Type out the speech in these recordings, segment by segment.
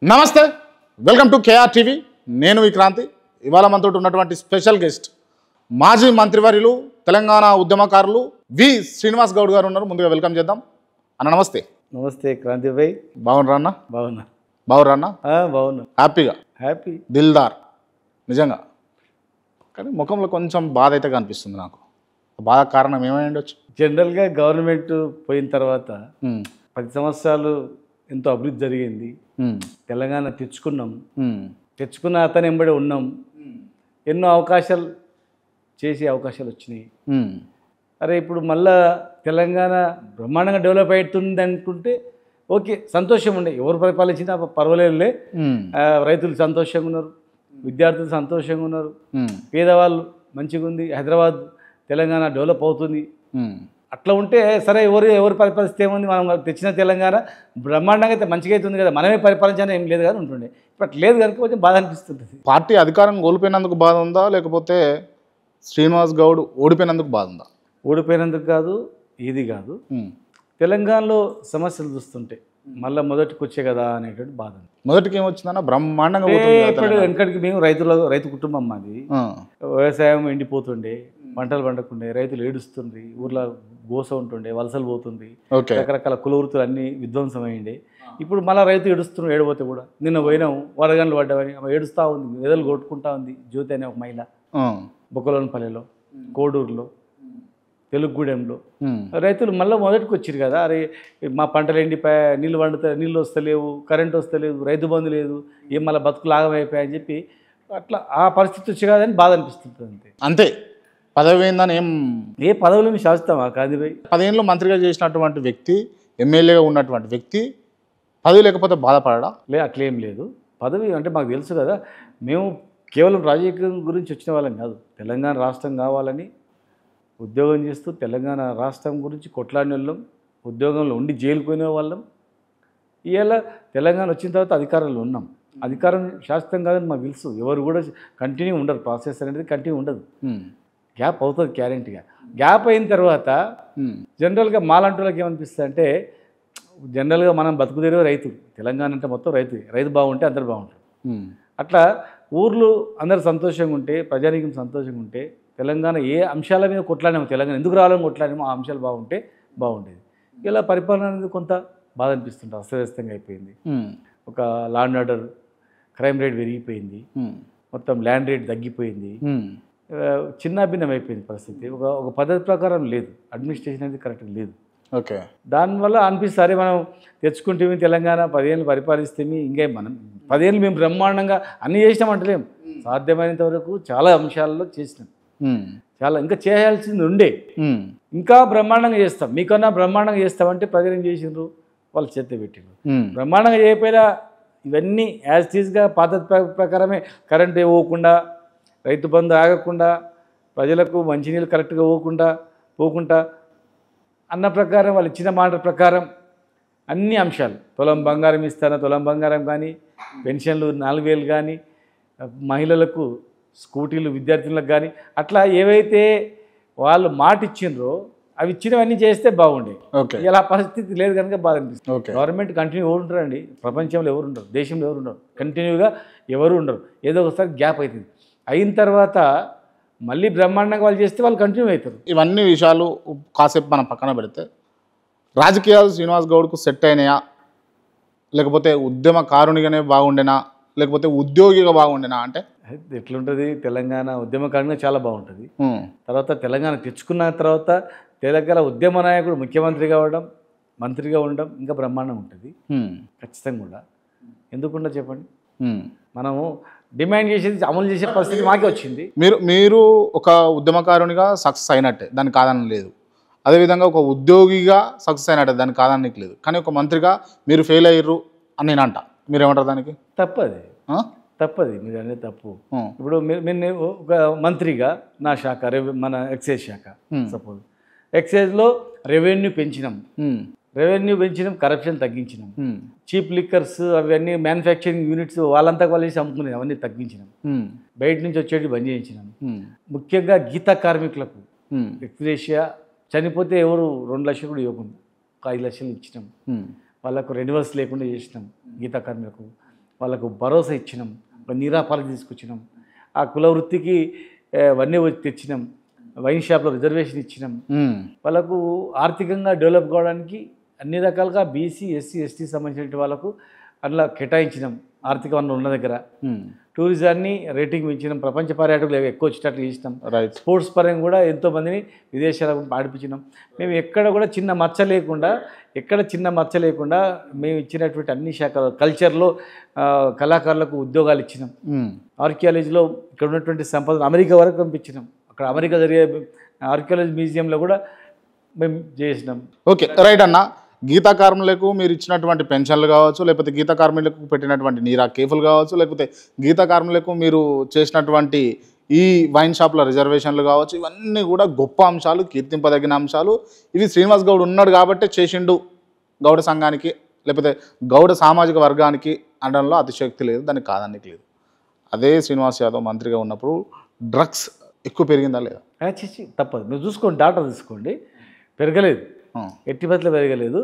నమస్తే, welcome to KR TV. నేను విక్రాంతి. ఇవాళ మనతో ఉన్నటువంటి స్పెషల్ గెస్ట్ మాజీ మంత్రివర్యులు, తెలంగాణ ఉద్యమకారులు వి శ్రీనివాస్ గౌడ్ గారు ఉన్నారు. ముందుగా వెల్కమ్ చేద్దాం. అన్న నమస్తే. నమస్తే క్రాంతి భాయ్. బాగున్నారా అన్న? బాగున్నా అన్న? బాగున్నా. హ్యాపీ దిల్దార్ నిజంగా. కానీ ముఖంలో కొంచెం బాధ అయితే కనిపిస్తుంది నాకు. బాధ కారణం ఏమై ఉండొచ్చు? జనరల్గా గవర్నమెంట్ పోయిన తర్వాత 10 సంవత్సరాలు ఎంతో అభివృద్ధి జరిగింది. తెలంగాణ తెచ్చుకున్న అతను ఎంబడి ఉన్నాం. ఎన్నో అవకాశాలు చేసే అవకాశాలు వచ్చినాయి. అరే ఇప్పుడు మళ్ళా తెలంగాణ బ్రహ్మాండంగా డెవలప్ అవుతుంది అనుకుంటే ఓకే, సంతోషం ఉండే. ఎవరు పరిపాలించినా పర్వాలేదులే. రైతులు సంతోషంగా ఉన్నారు, విద్యార్థులు సంతోషంగా ఉన్నారు, పేదవాళ్ళు మంచిగా ఉంది, హైదరాబాద్ తెలంగాణ డెవలప్ అవుతుంది. అట్లా ఉంటే సరే, ఎవరు పరిపాలిస్తే ఏముంది, మనం తెచ్చిన తెలంగాణ బ్రహ్మాండంగా అయితే మంచిగా అవుతుంది కదా, మనమే పరిపాలించాలని ఏం లేదు కానీ ఉంటుండే. ఇప్పుడు లేదు కనుక కొంచెం బాధ అనిపిస్తుంటుంది. పార్టీ అధికారం కోల్పోయినందుకు బాధ ఉందా, లేకపోతే శ్రీనివాస్ గౌడ్ ఓడిపోయినందుకు బాధ ఉందా? ఓడిపోయినందుకు కాదు, ఇది కాదు. తెలంగాణలో సమస్యలు చూస్తుంటే మళ్ళీ మొదటికి వచ్చే కదా అనేటువంటి బాధ. మొదటికి ఏమొచ్చిందన్న? బ్రహ్మాండంగా ఇప్పుడు వెనకడికి మేము రైతు కుటుంబం మాది. వ్యవసాయం ఎండిపోతుండే, పంటలు పండకుండే, రైతులు ఏడుస్తుండ్రి, ఊర్లో గోస ఉంటుండే, వలసలు పోతుంది, రకరకాల కుల వృత్తులు అన్నీ విధ్వంసం అయ్యిండే. ఇప్పుడు మళ్ళీ రైతు ఏడుస్తున్నాడు. ఏడబోతే కూడా నిన్న పోయినాము, వడగండ్లు పడ్డామని ఏడుస్తూ ఉంది, వెదలు కొట్టుకుంటా ఉంది. జ్యోతి అనే ఒక మహిళ బొక్కలోనిపల్లెలో, కోడూరులో, తెలుగుగూడెంలో రైతులు మళ్ళీ మొదటికి వచ్చారు కదా. అరే మా పంటలు ఎండిపోయా, నీళ్ళు వస్తలేవు, కరెంట్ వస్తలేదు, రైతు బంధు లేదు, ఏం మళ్ళీ బతుకులు ఆగమైపోయాయని చెప్పి అట్లా ఆ పరిస్థితి వచ్చి కాదని బాధ అనిపిస్తుంది. అంతే. పదవి ఏందని ఏ పదవులు శాశ్వతమా కాదు భయ్. 10 ఏళ్ళు మంత్రిగా చేసినటువంటి వ్యక్తి, ఎమ్మెల్యేగా ఉన్నటువంటి వ్యక్తి పదవి లేకపోతే బాధపడడా? అట్లేం లేదు. పదవి అంటే మాకు తెలుసు కదా, మేము కేవలం రాజకీయం గురించి వచ్చిన వాళ్ళం కాదు. తెలంగాణ రాష్ట్రం కావాలని ఉద్యోగం చేస్తూ తెలంగాణ రాష్ట్రం గురించి కొట్లాడిన వాళ్ళం, ఉద్యోగంలో ఉండి జైలు పోయిన వాళ్ళం. ఇవాళ తెలంగాణ వచ్చిన తర్వాత అధికారంలో ఉన్నాం. అధికారం శాశ్వతం కాదని మాకు తెలుసు. ఎవరు కూడా కంటిన్యూ ఉండరు, ప్రాసెస్ అనేది కంటిన్యూ ఉండదు, గ్యాప్ అవుతుంది గ్యారెంటీగా. గ్యాప్ అయిన తర్వాత జనరల్గా మాలాంటి వాళ్ళకి ఏమనిపిస్తుంది అంటే, జనరల్గా మనం బతుకుదేరే రైతు, తెలంగాణ అంటే మొత్తం రైతు బాగుంటే అందరు బాగుంటారు. అట్లా ఊర్లు అందరు సంతోషంగా ఉంటే, ప్రజానీకం సంతోషంగా ఉంటే, తెలంగాణ ఏ అంశాల మీద కొట్లాడామో, తెలంగాణ ఎందుకు రావాలని కొట్లాడామో ఆ అంశాలు బాగుంటే బాగుండేది. ఇలా పరిపాలన అనేది కొంత బాధ అనిపిస్తుంటే అస్తవ్యస్తంగా అయిపోయింది. ఒక law and order, crime rate పెరిగిపోయింది, మొత్తం ల్యాండ్ రేట్ తగ్గిపోయింది, చిన్నాభిన్నం అయిపోయింది పరిస్థితి. ఒక పద్ధతి ప్రకారం లేదు, అడ్మినిస్ట్రేషన్ అనేది కరెక్ట్గా లేదు. ఓకే. దానివల్ల అనిపిస్తుంది మనం తెచ్చుకుంటే తెలంగాణ 10 ఏళ్ళు పరిపాలిస్తే ఇంకా మనం 10 ఏళ్ళు మేము బ్రహ్మాండంగా అన్నీ చేసినామంటలేం. సాధ్యమైనంత వరకు చాలా అంశాలలో చేసినాం, చాలా ఇంకా చేయాల్సింది ఉండే, ఇంకా బ్రహ్మాండంగా చేస్తాం, మీకన్నా బ్రహ్మాండంగా చేస్తామంటే ప్రజలు ఏం చేసిండ్రు, వాళ్ళు చేత పెట్టిండ్రు. బ్రహ్మాండంగా చేయకపోయినా ఇవన్నీ యాజ్ టీజ్గా పద్ధతి ప్రకారమే, కరెంట్ ఇవ్వకుండా, రైతు బంధు ఆగకుండా, ప్రజలకు మంచినీళ్ళు కరెక్ట్గా పోకుండా అన్న ప్రకారం, వాళ్ళు ఇచ్చిన మాట ప్రకారం అన్ని అంశాలు, తులం బంగారం ఇస్తాను, తులం బంగారం కానీ, పెన్షన్లు 4000 కానీ, మహిళలకు స్కూటీలు, విద్యార్థులకు కానీ, అట్లా ఏవైతే వాళ్ళు మాట ఇచ్చిండ్రో అవి ఇచ్చినవన్నీ చేస్తే బాగుండే. ఇలా పరిస్థితి లేదు కనుక బాధ అనిపిస్తుంది. గవర్నమెంట్ కంటిన్యూ ఎవరు ఉంటారండి ప్రపంచంలో, ఎవరు ఉండరు, దేశంలో ఎవరు ఉండరు, కంటిన్యూగా ఎవరు ఉండరు. ఏదో ఒకసారి గ్యాప్ అవుతుంది. అయిన తర్వాత మళ్ళీ బ్రహ్మాండంగా వాళ్ళు చేస్తే వాళ్ళు కంటిన్యూ అవుతారు. ఇవన్నీ విషయాలు కాసేపు మనం పక్కన పెడితే, రాజకీయాలు శ్రీనివాస్ గౌడ్కు సెట్ అయినాయా, లేకపోతే ఉద్యమకారునిగానే బాగుండేనా, లేకపోతే ఉద్యోగిగా బాగుండేనా? అంటే ఎట్లుంటుంది, తెలంగాణ ఉద్యమకారునిగా చాలా బాగుంటుంది. తర్వాత తెలంగాణ తెచ్చుకున్న తర్వాత తెలంగాణ ఉద్యమ నాయకుడు ముఖ్యమంత్రిగా అవ్వడం, మంత్రిగా ఉండడం ఇంకా బ్రహ్మాండంగా ఉంటుంది ఖచ్చితంగా కూడా. ఎందుకుండా చెప్పండి, మనము డిమాండ్ చేసేది అమలు చేసే పరిస్థితి మాకే వచ్చింది. మీరు ఒక ఉద్యమకారునిగా సక్సెస్ అయినట్టే, దానికి కాదని లేదు. అదేవిధంగా ఒక ఉద్యోగిగా సక్సెస్ అయినట్టే, దానికి కాదని లేదు. కానీ ఒక మంత్రిగా మీరు ఫెయిల్ అయ్యారు అని నేను అంట, మీరేమంటారు దానికి? తప్పది మీరు అనేది తప్పు. ఇప్పుడు మీరు ఒక మంత్రిగా నా శాఖ మన ఎక్సైజ్ శాఖ, సపోజ్ ఎక్సైజ్లో రెవెన్యూ పెంచినాం, కరప్షన్ తగ్గించినాం, చీప్ లిక్కర్స్ అవన్నీ మ్యానుఫ్యాక్చరింగ్ యూనిట్స్ వాళ్ళంతా వాళ్ళు వేసి అమ్ముకునేది అవన్నీ తగ్గించినాం, బయట నుంచి వచ్చేటి బంద్ చేయించినాం. ముఖ్యంగా గీతా కార్మికులకు ఎక్స్గ్రేషియా చనిపోతే ఎవరు 2 లక్షలు కూడా ఇవ్వకుండా 5 లక్షలు ఇచ్చినాం. వాళ్ళకు రెన్యువల్స్ లేకుండా చేసినాం గీతా కార్మికులకు. వాళ్ళకు భరోసా ఇచ్చినాం, ఒక నీరాపాలకు తీసుకొచ్చినాం, ఆ కుల వృత్తికి వన్నీ తెచ్చినాం, వైన్ షాప్లో రిజర్వేషన్ ఇచ్చినాం, వాళ్ళకు ఆర్థికంగా డెవలప్ కావడానికి అన్ని రకాలుగా బీసీ ఎస్సీ ఎస్టీ సంబంధించిన వాళ్ళకు అట్లా కేటాయించినాం. ఆర్థిక వనరులు ఉన్న దగ్గర టూరిజాన్ని రేటింగ్ ఇచ్చినాం, ప్రపంచ పర్యాటకులు ఎక్కువ వచ్చేటట్లు చేసినాం, స్పోర్ట్స్ పరంగా కూడా ఎంతోమందిని విదేశాలకు ఆడిపించినాం. మేము ఎక్కడ కూడా చిన్న మచ్చ లేకుండా మేము ఇచ్చినటువంటి అన్ని శాఖలు కల్చర్లో కళాకారులకు ఉద్యోగాలు ఇచ్చినాం. ఆర్కియాలజీలో ఇక్కడ ఉన్నటువంటి సంపదను అమెరికా వరకు పంపించినాం. అక్కడ అమెరికా జరిగే ఆర్కియాలజీ మ్యూజియంలో కూడా మేము చేసినాం. ఓకే రైట్ అన్న. గీతా కార్మికులకు మీరు ఇచ్చినటువంటి పెన్షన్లు కావచ్చు, లేకపోతే గీతా కార్మికులకు పెట్టినటువంటి నీరా కేఫ్లు కావచ్చు, లేకపోతే గీతా కార్మికులకు మీరు చేసినటువంటి ఈ వైన్ షాప్ల రిజర్వేషన్లు కావచ్చు, ఇవన్నీ కూడా గొప్ప అంశాలు, కీర్తింపదగిన అంశాలు. ఇవి శ్రీనివాస్ గౌడ్ ఉన్నాడు కాబట్టి చేసిండు గౌడ సంఘానికి, లేకపోతే గౌడ సామాజిక వర్గానికి అనడంలో అతిశయోక్తి లేదు, దానికి కాదనికి లేదు. అదే శ్రీనివాస్ యాదవ్ మంత్రిగా ఉన్నప్పుడు డ్రగ్స్ ఎక్కువ పెరిగిందా లేదా? తప్పదు. మీరు చూసుకోండి, డాటా తీసుకోండి, పెరగలేదు, ఎట్టి బతులు పెరగలేదు.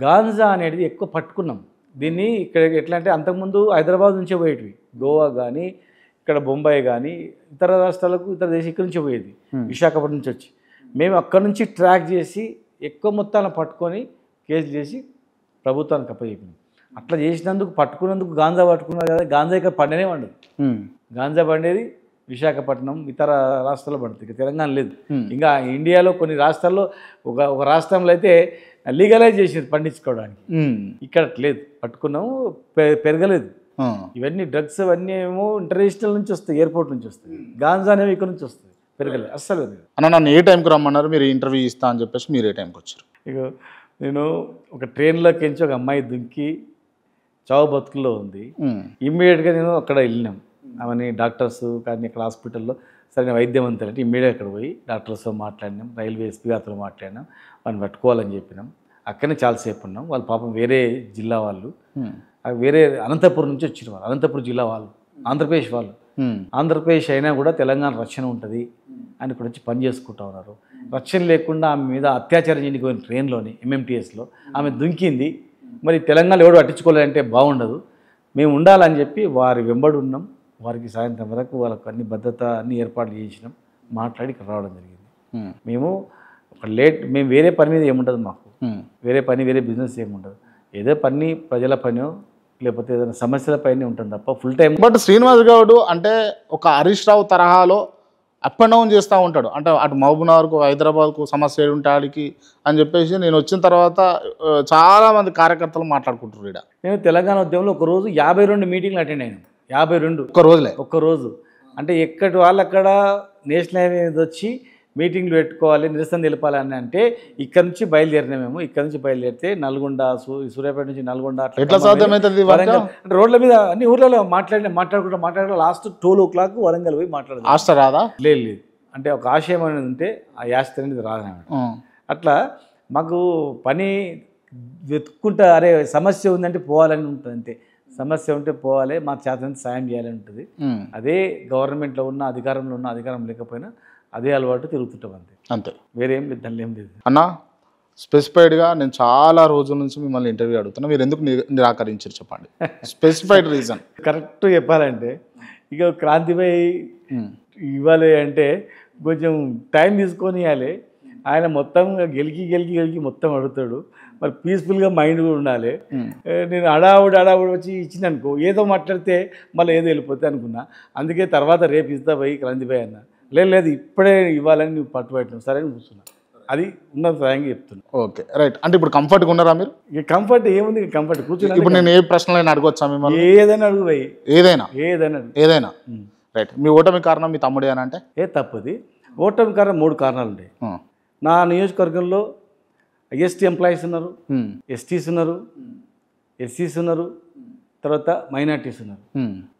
గాంజా అనేది ఎక్కువ పట్టుకున్నాం. దీన్ని ఇక్కడ ఎట్లా అంటే అంతకుముందు హైదరాబాద్ నుంచే పోయేటివి, గోవా కానీ ఇక్కడ బొంబాయి కానీ ఇతర రాష్ట్రాలకు ఇతర దేశం ఇక్కడి నుంచే పోయేది, విశాఖపట్నం నుంచి వచ్చి. మేము అక్కడి నుంచి ట్రాక్ చేసి ఎక్కువ మొత్తాన్ని పట్టుకొని కేసు చేసి ప్రభుత్వానికి అప్పచెప్పినాం. అట్లా చేసినందుకు పట్టుకున్నందుకు గాంజా పట్టుకున్నారు కదా, గాంజా ఇక్కడ పండనే పండదు. గాంజా పండేది విశాఖపట్నం, ఇతర రాష్ట్రాల్లో పడుతుంది, తెలంగాణ లేదు. ఇంకా ఇండియాలో కొన్ని రాష్ట్రాల్లో ఒక రాష్ట్రంలో అయితే లీగలైజ్ చేసేది పండించుకోవడానికి, ఇక్కడ లేదు. పట్టుకున్నాము, పెరగలేదు. ఇవన్నీ డ్రగ్స్ అవన్నీ ఏమో ఇంటర్నేషనల్ నుంచి వస్తాయి, ఎయిర్పోర్ట్ నుంచి వస్తాయి. గాంజా అనేవి ఇక్కడ నుంచి వస్తుంది, పెరగలేదు అస్సలు. అన్న నన్ను ఏ టైంకి రమ్మన్నారు, మీరు ఇంటర్వ్యూ ఇస్తా అని చెప్పేసి మీరు ఏ టైంకి వచ్చారు? ఇక నేను ఒక ట్రైన్లోకి ఎంచి ఒక అమ్మాయి దుంకి చావు బతుకుల్లో ఉంది. ఇమ్మీడియట్గా నేను అక్కడ వెళ్ళినాం. అవన్నీ డాక్టర్స్ కానీ ఇక్కడ హాస్పిటల్లో సరైన వైద్యం అంతారంటే ఇమ్మీడియట్ అక్కడ పోయి డాక్టర్స్తో మాట్లాడినాం, రైల్వే ఎస్పీ గారితో మాట్లాడినాం, వాళ్ళని పట్టుకోవాలని చెప్పినాం. అక్కడనే చాలాసేపు ఉన్నాం. వాళ్ళు పాపం వేరే జిల్లా వాళ్ళు, వేరే అనంతపురం నుంచి వచ్చిన వాళ్ళు, అనంతపురం జిల్లా వాళ్ళు, ఆంధ్రప్రదేశ్ వాళ్ళు. ఆంధ్రప్రదేశ్ అయినా కూడా తెలంగాణ రక్షణ ఉంటుంది అని ఇక్కడ వచ్చి పని చేసుకుంటా ఉన్నారు. రక్షణ లేకుండా ఆమె మీద అత్యాచారం చేయడానికి ట్రైన్లోని ఎంఎంటీఎస్లో ఆమె దుంకింది. మరి తెలంగాణ ఎవడు పట్టించుకోలేదంటే బాగుండదు. మేము ఉండాలని చెప్పి వారి వెంబడి ఉన్నాం. వారికి సాయంత్రం వరకు వాళ్ళకు అన్ని భద్రత అన్ని ఏర్పాట్లు చేసినాం, మాట్లాడి ఇక్కడ రావడం జరిగింది. మేము మేము వేరే పని మీద ఏముండదు, మాకు వేరే పని వేరే బిజినెస్ ఏముండదు. ఏదో పని ప్రజల పని లేకపోతే ఏదైనా సమస్యల పైన ఉంటుంది తప్ప full time. But Srinivas Goud అంటే ఒక హరీష్ రావు తరహాలో అప్ అండ్ డౌన్ చేస్తూ ఉంటాడు. అంటే అటు మహబూబ్నగర్కు హైదరాబాద్కు సమస్య ఉంటాడికి అని చెప్పేసి నేను వచ్చిన తర్వాత చాలామంది కార్యకర్తలు మాట్లాడుకుంటున్నారు. ఇక్కడ నేను తెలంగాణ ఉద్యమంలో ఒకరోజు 52 మీటింగ్లు అటెండ్ అయినాను. 52 ఒక్కరోజు. అంటే ఎక్కడి వాళ్ళు అక్కడ నేషనల్ హైవే మీద వచ్చి మీటింగ్లు పెట్టుకోవాలి, నిరసన తెలిపాలని అంటే ఇక్కడ నుంచి బయలుదేరినాం. మేము ఇక్కడ నుంచి బయలుదేరితే నల్గొండ, సూర్యాపేట నుంచి నల్గొండ, ఎట్లా సాధ్యమవుతుంది? రోడ్ల మీద అన్ని ఊర్లలో మాట్లాడుకుంటూ లాస్ట్ 12 o'clock వరంగల్ పోయి మాట్లాడదు. ఆస్త రాదా? లేదు. అంటే ఒక ఆశయం అనేది ఉంటే ఆ యాస్త అనేది రాదన్నమాట. అట్లా మాకు పని వెతుక్కుంటా, అరే సమస్య ఉందంటే పోవాలని ఉంటుంది, అంతే. సమస్య ఉంటే పోవాలి, మా చేతనంత సాయం చేయాలని ఉంటుంది. అదే గవర్నమెంట్లో ఉన్న అధికారంలో ఉన్న అధికారం లేకపోయినా అదే అలవాటు తిరుగుతుంటాం, అంతే. వేరే ఏం లేదు, దానిలో ఏం లేదు. అన్న స్పెసిఫైడ్గా నేను చాలా రోజుల నుంచి మిమ్మల్ని ఇంటర్వ్యూ అడుగుతున్నా, మీరు ఎందుకు నిరాకరించారు చెప్పండి, స్పెసిఫైడ్ రీజన్. కరెక్ట్ చెప్పాలంటే ఇక క్రాంతిభాయ్ ఇవ్వాలి అంటే కొంచెం టైం తీసుకొని ఇవ్వాలి. ఆయన మొత్తం గెలికి మొత్తం అడుగుతాడు. మరి పీస్ఫుల్గా మైండ్ కూడా ఉండాలి. నేను అడావుడి వచ్చి ఇచ్చిందనుకో, ఏదో మాట్లాడితే మళ్ళీ ఏదో వెళ్ళిపోతే అనుకున్నా. అందుకే తర్వాత రేపు ఇస్తా పోయి క్రాంతిభాయ్ అన్న, లేదు ఇప్పుడే ఇవ్వాలని నువ్వు పట్టుబట్టినావు, సరే అని కూర్చున్నా. అది ఉన్న స్వయంగా చెప్తున్నా. Okay right. అంటే ఇప్పుడు కంఫర్ట్గా ఉన్నారా మీరు? ఇక కంఫర్ట్ ఏముంది, కంఫర్ట్ కూర్చున్నా. ఇప్పుడు నేను ఏ ప్రశ్నలైనా అడగొచ్చా మిమ్మల్ని? ఏదైనా అడుగు పోయి, ఏదైనా రైట్. మీ ఓటమి కారణం మీ తమ్ముడే అని అంటే తప్పది. ఓటమి కారణం 3 కారణాలు ఉంటాయి. నా నియోజకవర్గంలో ఎస్టీ ఎంప్లాయీస్ ఉన్నారు, ఎస్టీస్ ఉన్నారు, ఎస్సీస్ ఉన్నారు, తర్వాత మైనార్టీస్ ఉన్నారు.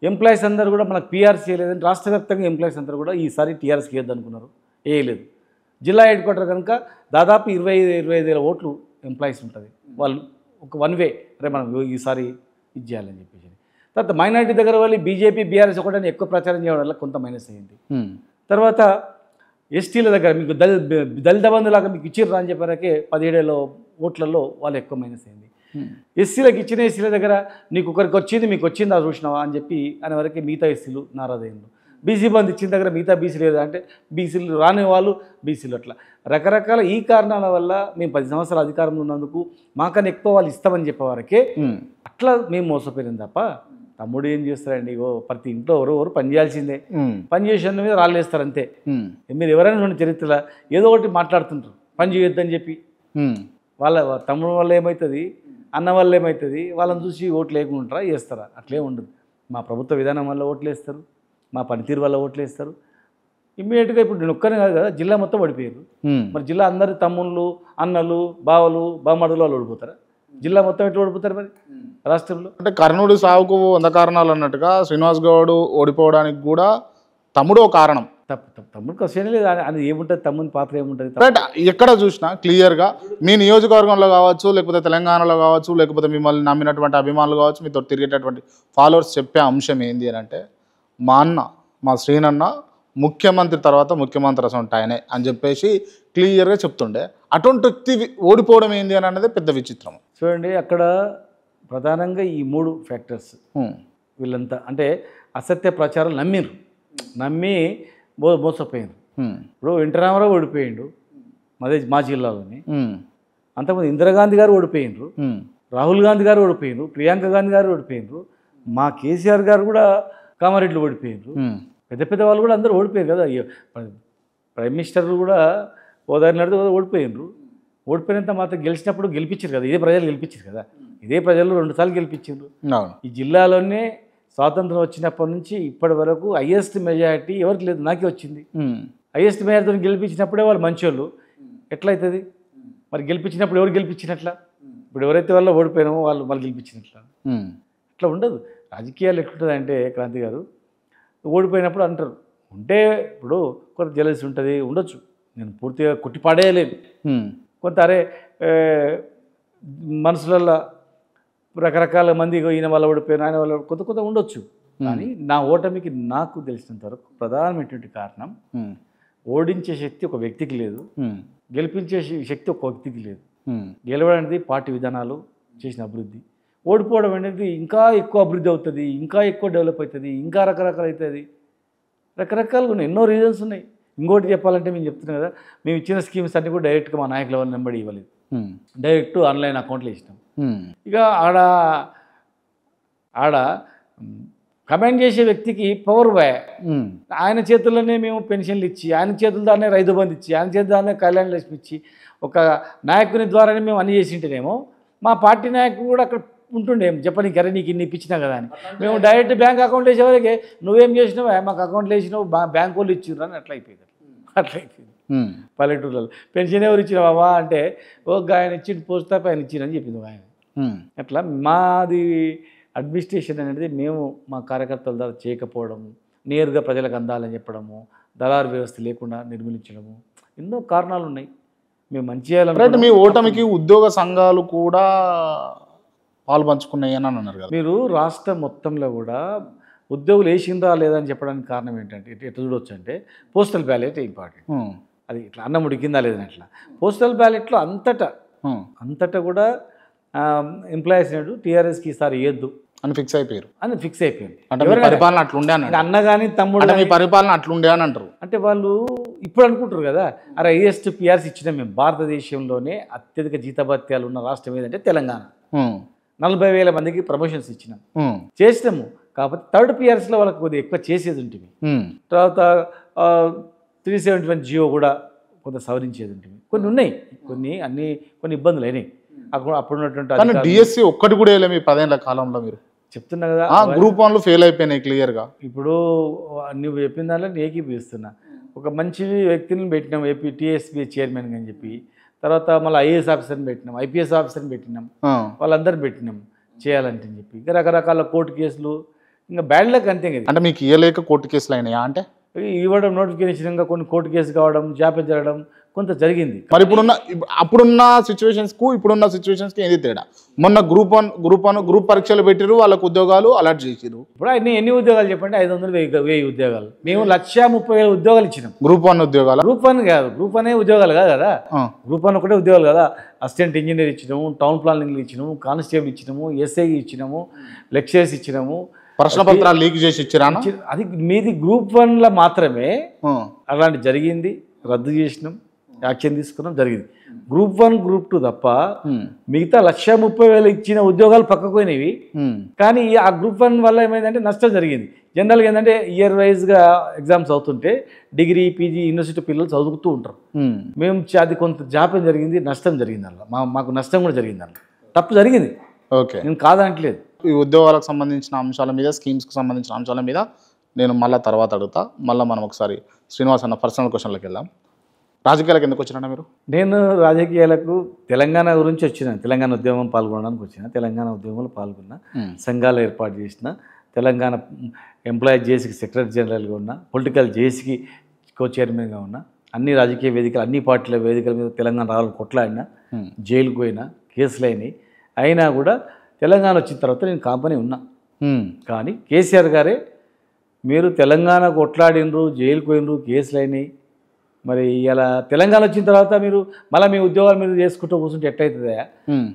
ఎంప్లాయీస్ అందరూ కూడా మనకు పీఆర్సీ లేదని రాష్ట్ర వ్యాప్తంగా ఎంప్లాయీస్ అందరూ కూడా ఈసారి టీఆర్ఎస్కి వేయద్దు అనుకున్నారు, వేయలేదు. జిల్లా హెడ్ క్వార్టర్ కనుక దాదాపు 25,000 ఓట్లు ఎంప్లాయీస్ ఉంటుంది. వాళ్ళు ఒక వన్ వే, అరే మనం ఈసారి ఇది చేయాలని చెప్పేసి. తర్వాత మైనార్టీ దగ్గర వాళ్ళు బీజేపీ బీఆర్ఎస్ ఒకటని ఎక్కువ ప్రచారం చేయడం వల్ల కొంత మైనస్ అయ్యింది. తర్వాత ఎస్టీల దగ్గర మీకు దళిత బంధులాగా మీకు ఇచ్చిర్రా అని చెప్పారకే 17,000 ఓట్లలో వాళ్ళు ఎక్కువ మైనస్ అయింది. ఎస్సీలకు ఇచ్చిన ఎస్సీల దగ్గర నీకు ఒకరికి వచ్చింది మీకు వచ్చిందా చూసినావా అని చెప్పి అనే వరకు మిగతా ఎస్సీలు నారాదయ్యారు. బీసీ బంధు ఇచ్చిన దగ్గర మిగతా బీసీలు లేదా అంటే బీసీలు రాని వాళ్ళు బీసీలు. అట్లా రకరకాల ఈ కారణాల వల్ల మేము 10 సంవత్సరాల అధికారంలో ఉన్నందుకు మాకన్నా ఎక్కువ వాళ్ళు ఇస్తామని చెప్పేవారకే అట్లా మేము మోసపోయినాం తప్ప తమ్ముడు ఏం చేస్తారండి. ప్రతి ఇంట్లో ఎవరు పని చేయాల్సిందే, పని చేసిన మీద రాళ్ళు వేస్తారు అంతే. మీరు ఎవరైనా చూడండి చరిత్రలో ఏదో ఒకటి మాట్లాడుతుంటారు పని చేయొద్దని చెప్పి. వాళ్ళ తమ్ముడు వల్ల ఏమవుతుంది, అన్న వల్ల ఏమవుతుంది, వాళ్ళని చూసి ఓట్లు వేయకుండా వేస్తారా? అట్లే ఉండదు. మా ప్రభుత్వ విధానం వల్ల ఓట్లు వేస్తారు, మా పనితీరు వల్ల ఓట్లు వేస్తారు. ఇమ్మీడియట్గా ఇప్పుడు నేను ఒక్కనే కాదు కదా, జిల్లా మొత్తం ఓడిపోయారు. మరి జిల్లా అందరి తమ్ముళ్ళు, అన్నలు, బావలు, బామ్మడులు వాళ్ళు ఓడిపోతారా? జిల్లా మొత్తం ఎట్లా ఓడిపోతారు మరి రాష్ట్రంలో? అంటే కర్ణుడి సావుకు 100 కారణాలు అన్నట్టుగా శ్రీనివాస్ గౌడ్ ఓడిపోవడానికి కూడా తమ్ముడు ఒక కారణం. తమ్ముడు క్వశ్చన్ లేదు, అది ఏముంటుంది, తమ్ముని పాత్ర ఏముంటుంది? రైట్. ఎక్కడ చూసినా క్లియర్గా మీ నియోజకవర్గంలో కావచ్చు, లేకపోతే తెలంగాణలో కావచ్చు, లేకపోతే మిమ్మల్ని నమ్మినటువంటి అభిమానులు కావచ్చు, మీతో తిరిగేటటువంటి ఫాలోవర్స్ చెప్పే అంశం ఏంది అని అంటే, మా అన్న, మా శ్రీనన్న ముఖ్యమంత్రి తర్వాత ముఖ్యమంత్రి అసలు ఆయనే అని చెప్పేసి క్లియర్గా చెప్తుండే. అటువంటి వ్యక్తి ఓడిపోవడం ఏంది అని అన్నది పెద్ద విచిత్రం. చూడండి, అక్కడ ప్రధానంగా ఈ 3 ఫ్యాక్టర్స్. వీళ్ళంతా అంటే అసత్య ప్రచారం నమ్మి మోసపోయారు. ఇప్పుడు ఎన్టీ రామారావు ఓడిపోయిండు మా జిల్లాలోని. అంతకుముందు ఇందిరాగాంధీ గారు ఓడిపోయినరు, రాహుల్ గాంధీ గారు ఓడిపోయినరు, ప్రియాంక గాంధీ గారు ఓడిపోయినరు, మా కేసీఆర్ గారు కూడా కామారెడ్డిలో ఓడిపోయినరు. పెద్ద వాళ్ళు కూడా అందరూ ఓడిపోయారు కదా. ప్రైమ్ మినిస్టర్ కూడా ఓదారినాడు ఓడిపోయినరు. ఓడిపోయినంత మాత్రం గెలిచినప్పుడు గెలిపించారు కదా, ఇదే ప్రజలు గెలిపించారు కదా. ఇదే ప్రజలు 2 సార్లు గెలిపించారు. ఈ జిల్లాలోనే స్వాతంత్రం వచ్చినప్పటి నుంచి ఇప్పటి వరకు హైయెస్ట్ మెజారిటీ ఎవరికి లేదు, నాకే వచ్చింది. హైయెస్ట్ మెజారిటీతో గెలిపించినప్పుడే వాళ్ళు మంచోళ్ళు. ఎట్లయితుంది మరి? గెలిపించినప్పుడు ఎవరు గెలిపించినట్లా? ఇప్పుడు ఎవరైతే వల్ల ఓడిపోయినామో వాళ్ళు మళ్ళీ గెలిపించినట్లా? అట్లా ఉండదు. రాజకీయాలు ఎట్లుంటుంది అంటే క్రాంతి గారు, ఓడిపోయినప్పుడు అంటారు ఉంటే ఇప్పుడు కొంత జెలసీ ఉంటుంది, ఉండొచ్చు. నేను పూర్తిగా కొట్టిపాడేయలేను. కొంత అరే మనసులలో రకరకాల మంది ఈయన వల్ల ఓడిపోయిన ఆయన వల్ల కొంత ఉండొచ్చు. కానీ నా ఓటమికి నాకు తెలిసినంత వరకు ప్రధానమైనటువంటి కారణం, ఓడించే శక్తి ఒక వ్యక్తికి లేదు, గెలిపించే శక్తి ఒక వ్యక్తికి లేదు. గెలవడం అనేది పార్టీ విధానాలు చేసిన అభివృద్ధి, ఓడిపోవడం అనేది ఇంకా ఎక్కువ అభివృద్ధి అవుతుంది, ఇంకా ఎక్కువ డెవలప్ అవుతుంది, ఇంకా రకరకాలు అవుతుంది. రకరకాలుగా ఉన్నాయి, ఎన్నో రీజన్స్ ఉన్నాయి. ఇంకోటి చెప్పాలంటే మేము చెప్తున్నాం కదా, మేము ఇచ్చిన స్కీమ్స్ అన్నీ కూడా డైరెక్ట్గా మా నాయకుల వల్ల నెంబడి ఇవ్వలేదు, డైరెక్ట్ ఆన్లైన్ అకౌంట్లో ఇచ్చినాం. ఇక ఆడ కమెంట్ చేసే వ్యక్తికి పవర్ బాయ్, ఆయన చేతుల్లోనే మేము పెన్షన్లు ఇచ్చి, ఆయన చేతుల ద్వారానే రైతు బంధు ఇచ్చి, ఆయన చేతుల ద్వారానే కళ్యాణ లక్ష్మి ఇచ్చి, ఒక నాయకుని ద్వారానే మేము అన్ని చేసి ఉంటేనేమో మా పార్టీ నాయకుడు కూడా అక్కడ ఉంటుండే చెప్పని కరే నీకు ఇన్ని ఇప్పించినా కదా అని. మేము డైరెక్ట్ బ్యాంక్ అకౌంట్ వేసేవరకే నువ్వేం చేసినావు, మాకు అకౌంట్లో వేసినావు, బ్యాంక్ వాళ్ళు ఇచ్చిర్రు అని అట్లయిపోయింది. పల్లెటూళ్ళలో పెన్షన్ ఎవరు ఇచ్చినావా అంటే ఆయన ఇచ్చిన పోస్ట్ ఆఫ్ ఆయన ఇచ్చిరని చెప్పింది ఆయన. అట్లా మాది అడ్మినిస్ట్రేషన్ అనేది మేము మా కార్యకర్తల ద్వారా చేయకపోవడము, నేరుగా ప్రజలకు అందాలని చెప్పడము, దళారు వ్యవస్థ లేకుండా నిర్మూలించడము, ఎన్నో కారణాలు ఉన్నాయి. మేము మంచి చేయాలంటే మీ ఓటమికి ఉద్యోగ సంఘాలు కూడా పాలు పంచుకున్నాయి అని అన్నారు కదా. మీరు రాష్ట్రం మొత్తంలో కూడా ఉద్యోగులు వేసిందా లేదని చెప్పడానికి కారణం ఏంటంటే ఎట్లా చూడవచ్చు అంటే పోస్టల్ బ్యాలెట్ ఇంపార్టెంట్. అది ఇట్లా అన్నం ఉడికిందా లేదని అట్లా పోస్టల్ బ్యాలెట్లో అంతటా కూడా ఎంప్లాయీస్ నాడు టీఆర్ఎస్కి ఈసారి వేయద్దు అని ఫిక్స్ అయిపోయారు. అంటే పరిపాలన అట్లుండే అన్న కానీ తమ్ముడు మీ పరిపాలన అట్లుండే అని అంటారు. అంటే వాళ్ళు ఇప్పుడు అనుకుంటారు కదా, అరే హైయెస్ట్ పిఆర్సీ ఇచ్చినాం మేము, భారతదేశంలోనే అత్యధిక జీతభత్యాలు ఉన్న రాష్ట్రం ఏదంటే తెలంగాణ. 40,000 మందికి ప్రమోషన్స్ ఇచ్చినాం, చేసినాము. కాకపోతే థర్డ్ పిఆర్సీలో వాళ్ళకి కొద్దిగా ఎక్కువ చేసేది ఉంటుంది. తర్వాత 371 జియో కూడా కొంత సవరించేది ఉంటుంది. కొన్ని ఉన్నాయి, కొన్ని ఇబ్బందులు అయినాయి అప్పుడున్నటువంటి. డిఎస్సి ఒక్కటి కూడా వేయలే మీ 10 ఏళ్ల కాలంలో. మీరు చెప్తున్నా కదా గ్రూప్ 1 ఫెయిల్ అయిపోయినాయి క్లియర్గా. ఇప్పుడు నువ్వు చెప్పిన దాంట్లో నేను ఏకీపిస్తున్నా. ఒక మంచి వ్యక్తిని పెట్టినాం ఏపీ టీఎస్పీ చైర్మన్ అని చెప్పి, తర్వాత మళ్ళీ ఐఏఎస్ ఆఫీసర్ని పెట్టినాం, ఐపీఎస్ ఆఫీసర్ని పెట్టినాం, వాళ్ళందరినీ పెట్టినాం చేయాలంటే అని చెప్పి. ఇంకా రకరకాల కోర్టు కేసులు, ఇంకా బ్యాడ్ లక్ అంతే కదా. అంటే మీకు ఇవ్వలేక కోర్టు కేసులు అయినాయా? అంటే ఇవ్వడం, నోటిఫికేషన్, ఇంకా కొన్ని కోర్టు కేసు కావడం, జాప్యం జరగడం, కొంత జరిగింది. మరి అప్పుడున్న సిచ్యువేషన్స్కు ఇప్పుడున్న సిచ్యువేషన్స్కి ఏంది తేడా? మొన్న గ్రూప్ పరీక్షలు పెట్టిరు, వాళ్ళకు ఉద్యోగాలు అలాట్ చేసిరు. ఇప్పుడు ఎన్ని ఉద్యోగాలు చెప్పండి? 500, 1000 ఉద్యోగాలు. మేము 1,30,000 ఉద్యోగాలు ఇచ్చినాం. గ్రూప్ 1 ఉద్యోగాలు. గ్రూప్ 1 కాదు, గ్రూప్ 1 ఉద్యోగాలు కాదు కదా. గ్రూప్ 1 ఒకటే ఉద్యోగాలు కదా. అసిస్టెంట్ ఇంజనీర్ ఇచ్చినాము, టౌన్ ప్లానింగ్ ఇచ్చినాము, కానిస్టేబుల్ ఇచ్చినాము, ఎస్ఐ ఇచ్చినాము, లెక్చరర్స్ ఇచ్చినాము. ప్రశ్న పత్రాలు లీక్ చేసి ఇచ్చిరా? అది మీది గ్రూప్ 1లో మాత్రమే అలాంటి జరిగింది. రద్దు చేసినాం, యాక్షన్ తీసుకున్నాం, జరిగింది. గ్రూప్ 1, గ్రూప్ 2 తప్ప మిగతా 1,30,000 ఇచ్చిన ఉద్యోగాలు పక్కకు పోయినవి. కానీ ఆ గ్రూప్ 1 వల్ల ఏమైందంటే నష్టం జరిగింది. జనరల్గా ఏంటంటే ఇయర్ వైజ్గా ఎగ్జామ్స్ అవుతుంటే డిగ్రీ, పీజీ, యూనివర్సిటీ పిల్లలు చదువుతూ ఉంటారు. మేము అది కొంత జాప్యం జరిగింది, నష్టం జరిగింది. అలా మాకు నష్టం కూడా జరిగింది. అలా తప్పు జరిగింది. ఓకే, నేను కాదనట్లేదు. ఈ ఉద్యోగాలకు సంబంధించిన అంశాల మీద, స్కీమ్స్కి సంబంధించిన అంశాల మీద నేను మళ్ళీ తర్వాత అడుగుతా. మళ్ళీ మనం ఒకసారి శ్రీనివాస్ అన్న పర్సనల్ క్వశ్చన్లోకి వెళ్దాం. రాజకీయాలకు ఎందుకు వచ్చినా మీరు? నేను రాజకీయాలకు తెలంగాణ గురించి వచ్చినాను. తెలంగాణ ఉద్యమం పాల్గొనడానికి వచ్చిన, తెలంగాణ ఉద్యమంలో పాల్గొన్న, సంఘాలు ఏర్పాటు చేసిన, తెలంగాణ ఎంప్లాయీ జేసీకి సెక్రటరీ జనరల్గా ఉన్న, పొలిటికల్ జేసీకి కో చైర్మన్గా ఉన్న, అన్ని రాజకీయ వేదికలు, అన్ని పార్టీల వేదికల మీద తెలంగాణ రావాలని కొట్లాడినా, జైలుకు పోయినా, కేసులు అయినాయి. అయినా కూడా తెలంగాణ వచ్చిన తర్వాత నేను కాంపనీ ఉన్నా. కానీ కేసీఆర్ గారే మీరు తెలంగాణ కొట్లాడినరు, జైలుకు పోయినరు, కేసులు అయినాయి, మరి ఇలా తెలంగాణ వచ్చిన తర్వాత మీరు మళ్ళీ మీ ఉద్యోగాలు మీరు చేసుకుంటూ కూర్చుంటే ఎట్టయితుందా,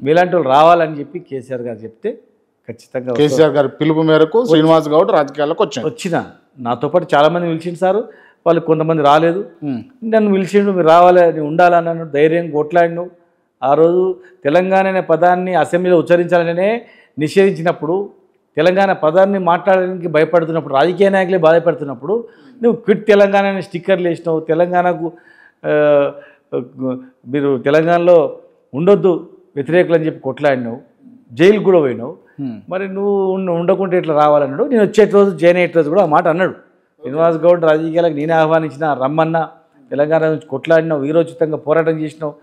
మీలాంటి వాళ్ళు రావాలని చెప్పి కేసీఆర్ గారు చెప్తే ఖచ్చితంగా కేసీఆర్ గారి పిలుపు మేరకు శ్రీనివాస్ గౌడ్ రాజకీయాలకు వచ్చిన. నాతో పాటు చాలామంది పిలిచిండు సారు, వాళ్ళు కొంతమంది రాలేదు. నన్ను పిలిచిండు, మీరు రావాలి, నేను ఉండాలన్నాను, ధైర్యం కొట్లాడిను. ఆ రోజు తెలంగాణ అనే పదాన్ని అసెంబ్లీలో ఉచ్చరించాలనే నిషేధించినప్పుడు, తెలంగాణ పదాన్ని మాట్లాడడానికి భయపడుతున్నప్పుడు, రాజకీయ నాయకులే బాధపడుతున్నప్పుడు నువ్వు క్విట్ తెలంగాణ అనే స్టిక్కర్లు వేసినావు. తెలంగాణకు మీరు తెలంగాణలో ఉండొద్దు వ్యతిరేకులు అని చెప్పి కొట్లాడినావు, జైలుకు కూడా పోయినావు. మరి నువ్వు ఉండకుంటే ఇట్లా రావాలన్నాడు. నేను వచ్చేట రోజు జాయిన్ అయ్యే రోజు కూడా ఆ మాట అన్నాడు. శ్రీనివాస్ గౌడ్ రాజకీయాలకు నేనే ఆహ్వానించిన, రమ్మన్నా, తెలంగాణ నుంచి కొట్లాడినావు, వీరోచితంగా పోరాటం చేసినావు,